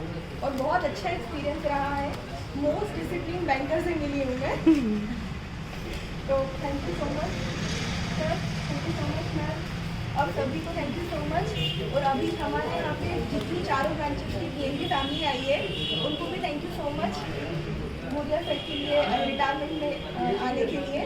और बहुत अच्छा एक्सपीरियंस रहा है। मोस्ट डिसिप्लिन बैंकर से मिली हूँ मैं। तो thank you so much sir, thank you so much ma'am, और सभी को थैंक यू सो मच। और अभी हमारे यहाँ पे जितनी 4 ब्रांचेस की PNB फैमिली आई है, उनको भी thank you so much Maurya sir के लिए रिटायरमेंट में आने के लिए।